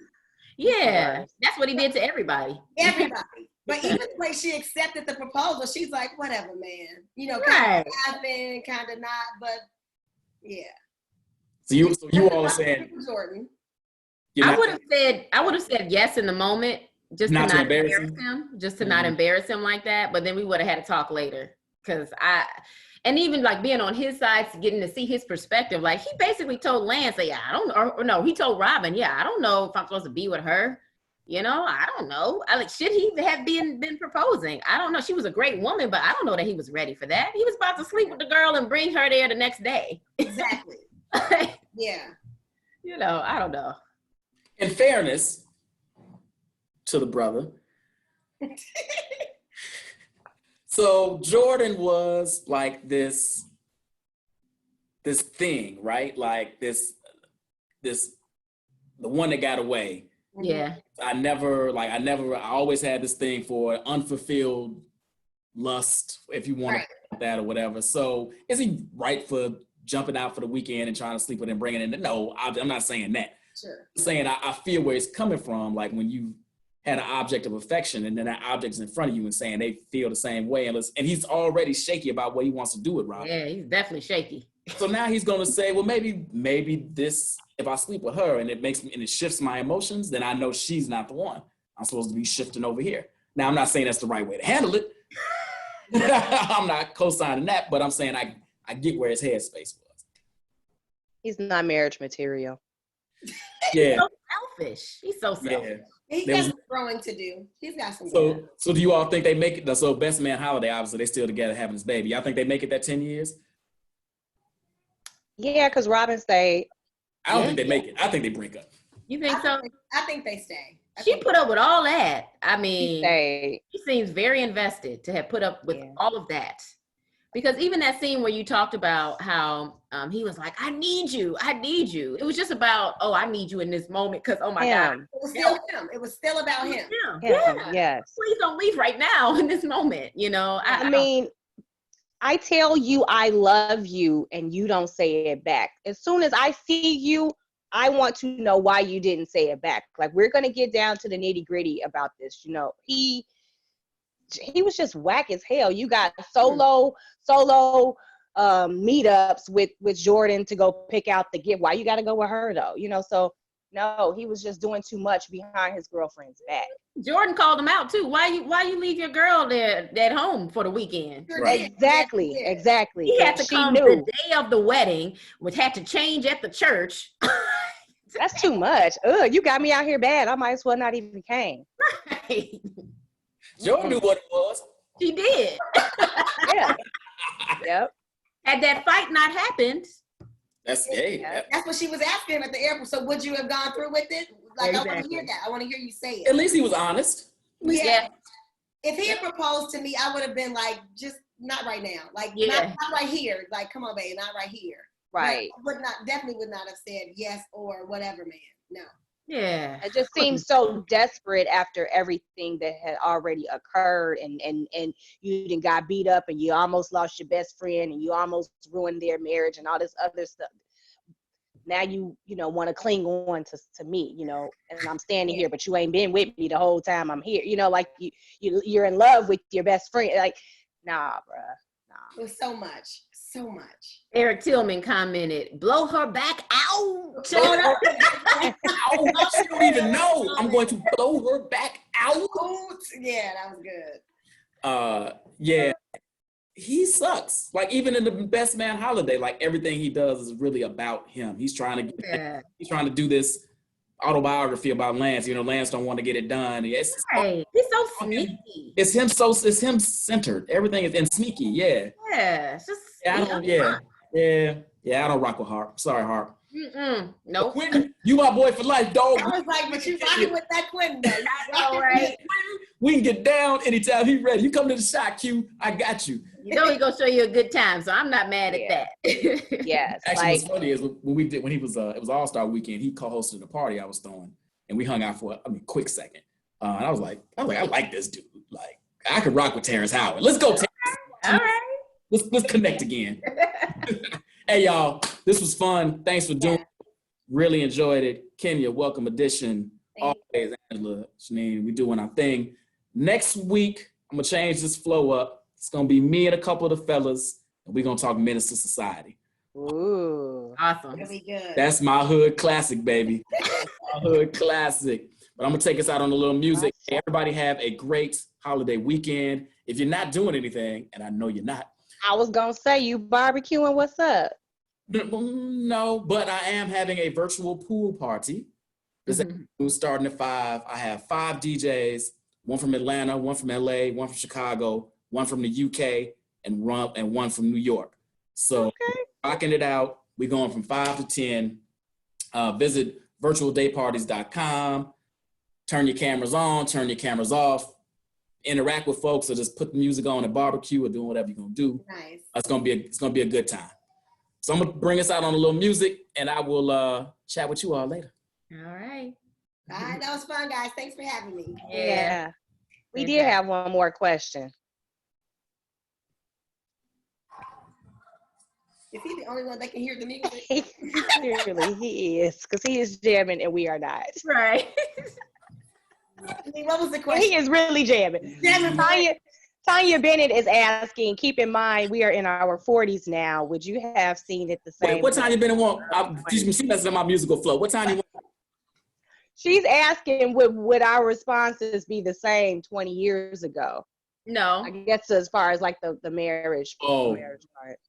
Yeah, that's what he did to everybody.
Everybody. But even the way she accepted the proposal, she's like, whatever, man. You know,
Right.
kind of laughing, kind of not, but yeah.
So you all are saying
Jordan.
I would have said yes in the moment, just
Not
to
to
not
embarrass
embarrass him, just to not
Mhm.
embarrass him like that. But then we would have had to talk later, and even like being on his side, getting to see his perspective. Like, he basically told Lance, "Yeah, I don't," or no, he told Robin, "Yeah, I don't know if I'm supposed to be with her. You know, I don't know. Should he have been proposing? I don't know. She was a great woman, but I don't know that he was ready for that. He was about to sleep with the girl and bring her there the next day.
Exactly. Yeah.
You know, I don't know.
In fairness to the brother, so Jordan was like this thing, right? Like this, the one that got away.
Yeah.
I always had this thing for unfulfilled lust, if you want to call it that or whatever. So is he right for jumping out for the weekend and trying to sleep with him, bringing in? No, I'm not saying that.
Sure.
I'm saying I feel where it's coming from. Like when you had an object of affection and then that object is in front of you and saying they feel the same way. And he's already shaky about what he wants to do with Robin.
Yeah, he's definitely shaky.
So now he's going to say, well, maybe this, if I sleep with her and it shifts my emotions, then I know she's not the one. I'm supposed to be shifting over here. Now, I'm not saying that's the right way to handle it. I'm not co-signing that, but I'm saying I get where his headspace was.
He's not marriage material.
Yeah.
He's so selfish. He's so selfish.
Yeah.
He's got some growing to do. He's got some.
So do you all think they make it? So Best Man Holiday, obviously, they still together having this baby. Y'all think they make it that 10 years?
Yeah, because Robin stayed.
I don't think they make it. I think they break up.
You think so?
I think they stay.
She put up with all that. I mean,
She
seems very invested to have put up with all of that. Because even that scene where you talked about how he was like, I need you. It was just about, oh, I need you in this moment because, oh my God.
It was still him. It was still about him.
Yeah.
Yes.
Please don't leave right now in this moment. You know,
I mean, I tell you I love you and you don't say it back. As soon as I see you, I want to know why you didn't say it back. Like, we're going to get down to the nitty gritty about this. You know, he was just whack as hell. You got solo meetups with Jordan to go pick out the gift. Why you got to go with her though? You know, so no, he was just doing too much behind his girlfriend's back.
Jordan called him out too. Why you leave your girl there at home for the weekend?
Right.
Exactly.
He had to come the day of the wedding, which had to change at the church.
That's too much. Ugh, you got me out here bad. I might as well not even came.
Right.
Jordan knew what it was.
She did.
Yeah. Yep.
Had that fight not happened.
That's
That's what she was asking him at the airport. So would you have gone through with it? Like,
Exactly.
I want to hear that. I want to hear you say it.
At least he was honest.
Yeah.
If he had proposed to me, I would have been like, just not right now. Like, not right here. Like, come on, babe, not right here.
Right.
Definitely would not have said yes or whatever, man. No.
Yeah.
It just seems so desperate after everything that had already occurred, and you done got beat up, and you almost lost your best friend, and you almost ruined their marriage and all this other stuff. Now you want to cling on to me, you know, and I'm standing here, but you ain't been with me the whole time I'm here. You know, like you're in love with your best friend. Like, nah, bruh. Nah.
It was so much. So much.
Eric Tillman commented, blow her back out.
She don't even know. I'm going to blow her back out.
Yeah, that was good.
Yeah. He sucks. Like, even in the Best Man Holiday, like, everything he does is really about him. He's trying to do this autobiography about Lance. You know, Lance don't want to get it done.
He's so sneaky.
It's him centered. Everything is sneaky. Yeah.
Yeah. It's just,
I don't rock with Harp. Sorry, Harp.
Nope.
Quentin, you my boy for life, dog.
I was like, but you rocking with that Quentin though.
All right.
We can get down anytime he's ready. You come to the shot queue, I got you.
You know he's gonna show you a good time, so I'm not mad at that.
Yes.
Actually, what's funny is when he was it was All-Star Weekend, he co-hosted a party I was throwing, and we hung out for a quick second. And I was like, I like this dude. Like, I could rock with Terrence Howard. Let's go, Terrence.
All right.
Let's connect again. Hey, y'all, this was fun. Thanks for doing it. Really enjoyed it. Kenya, welcome addition. Always, Angela, Shaneen, we doing our thing. Next week, I'm going to change this flow up. It's going to be me and a couple of the fellas, and we're going to talk Menace to Society.
Ooh.
Awesome.
That'll be good.
That's my hood classic, baby. My hood classic. But I'm going to take us out on a little music. Hey, everybody have a great holiday weekend. If you're not doing anything, and I know you're not.
I was going to say, you barbecuing, what's up?
No, but I am having a virtual pool party. This afternoon, starting at 5. I have 5 DJs, one from Atlanta, one from LA, one from Chicago, one from the UK, and one from New York. So rocking it out. We're going from 5 to 10. Visit virtualdayparties.com. Turn your cameras on, turn your cameras off. Interact with folks, or just put the music on and barbecue or doing whatever you're gonna do.
Nice.
It's gonna be a good time. So I'm gonna bring us out on a little music, and I will chat with you all later.
All right.
All right, that was fun, guys. Thanks for having me.
Yeah. We did have one more question.
Is he the only one that can hear the music?
Clearly, he is, because he is jamming and we are not.
Right.
I mean, what was the question?
He is really jamming. Tanya Bennett is asking, keep in mind, we are in our 40s now. Would you have seen it the same?
Wait, what Tanya Bennett want? She messes up my musical flow. What time you want?
She's asking, would our responses be the same 20 years ago?
No.
I guess as far as like the marriage, marriage part.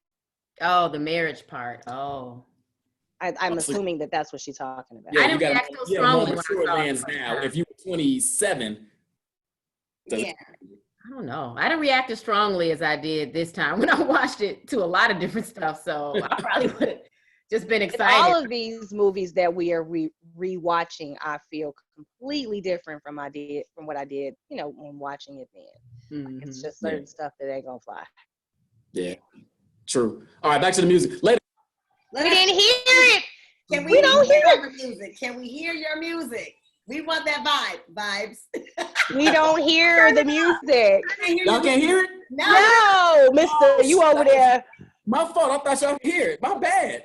Oh, the marriage part. Oh.
I'm assuming that's what she's talking about.
Yeah,
I didn't react so strongly when I saw it.
now. If you were 27.
Yeah.
I don't know. I didn't react as strongly as I did this time when I watched it to a lot of different stuff. So I probably would have just been excited.
All of these movies that we are rewatching, I feel completely different from what I did, when watching it then. Like, it's just certain stuff that ain't gonna fly.
Yeah, true. All right, back to the music. Later.
We didn't hear it.
We
don't hear
your music. Can we hear your music? We want that vibes.
We don't hear the music.
Y'all can't hear it?
No, Mister, you over there.
My fault. I thought y'all could hear it. My bad.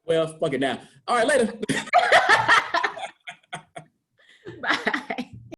Well, fuck it now. All right, later.
Bye.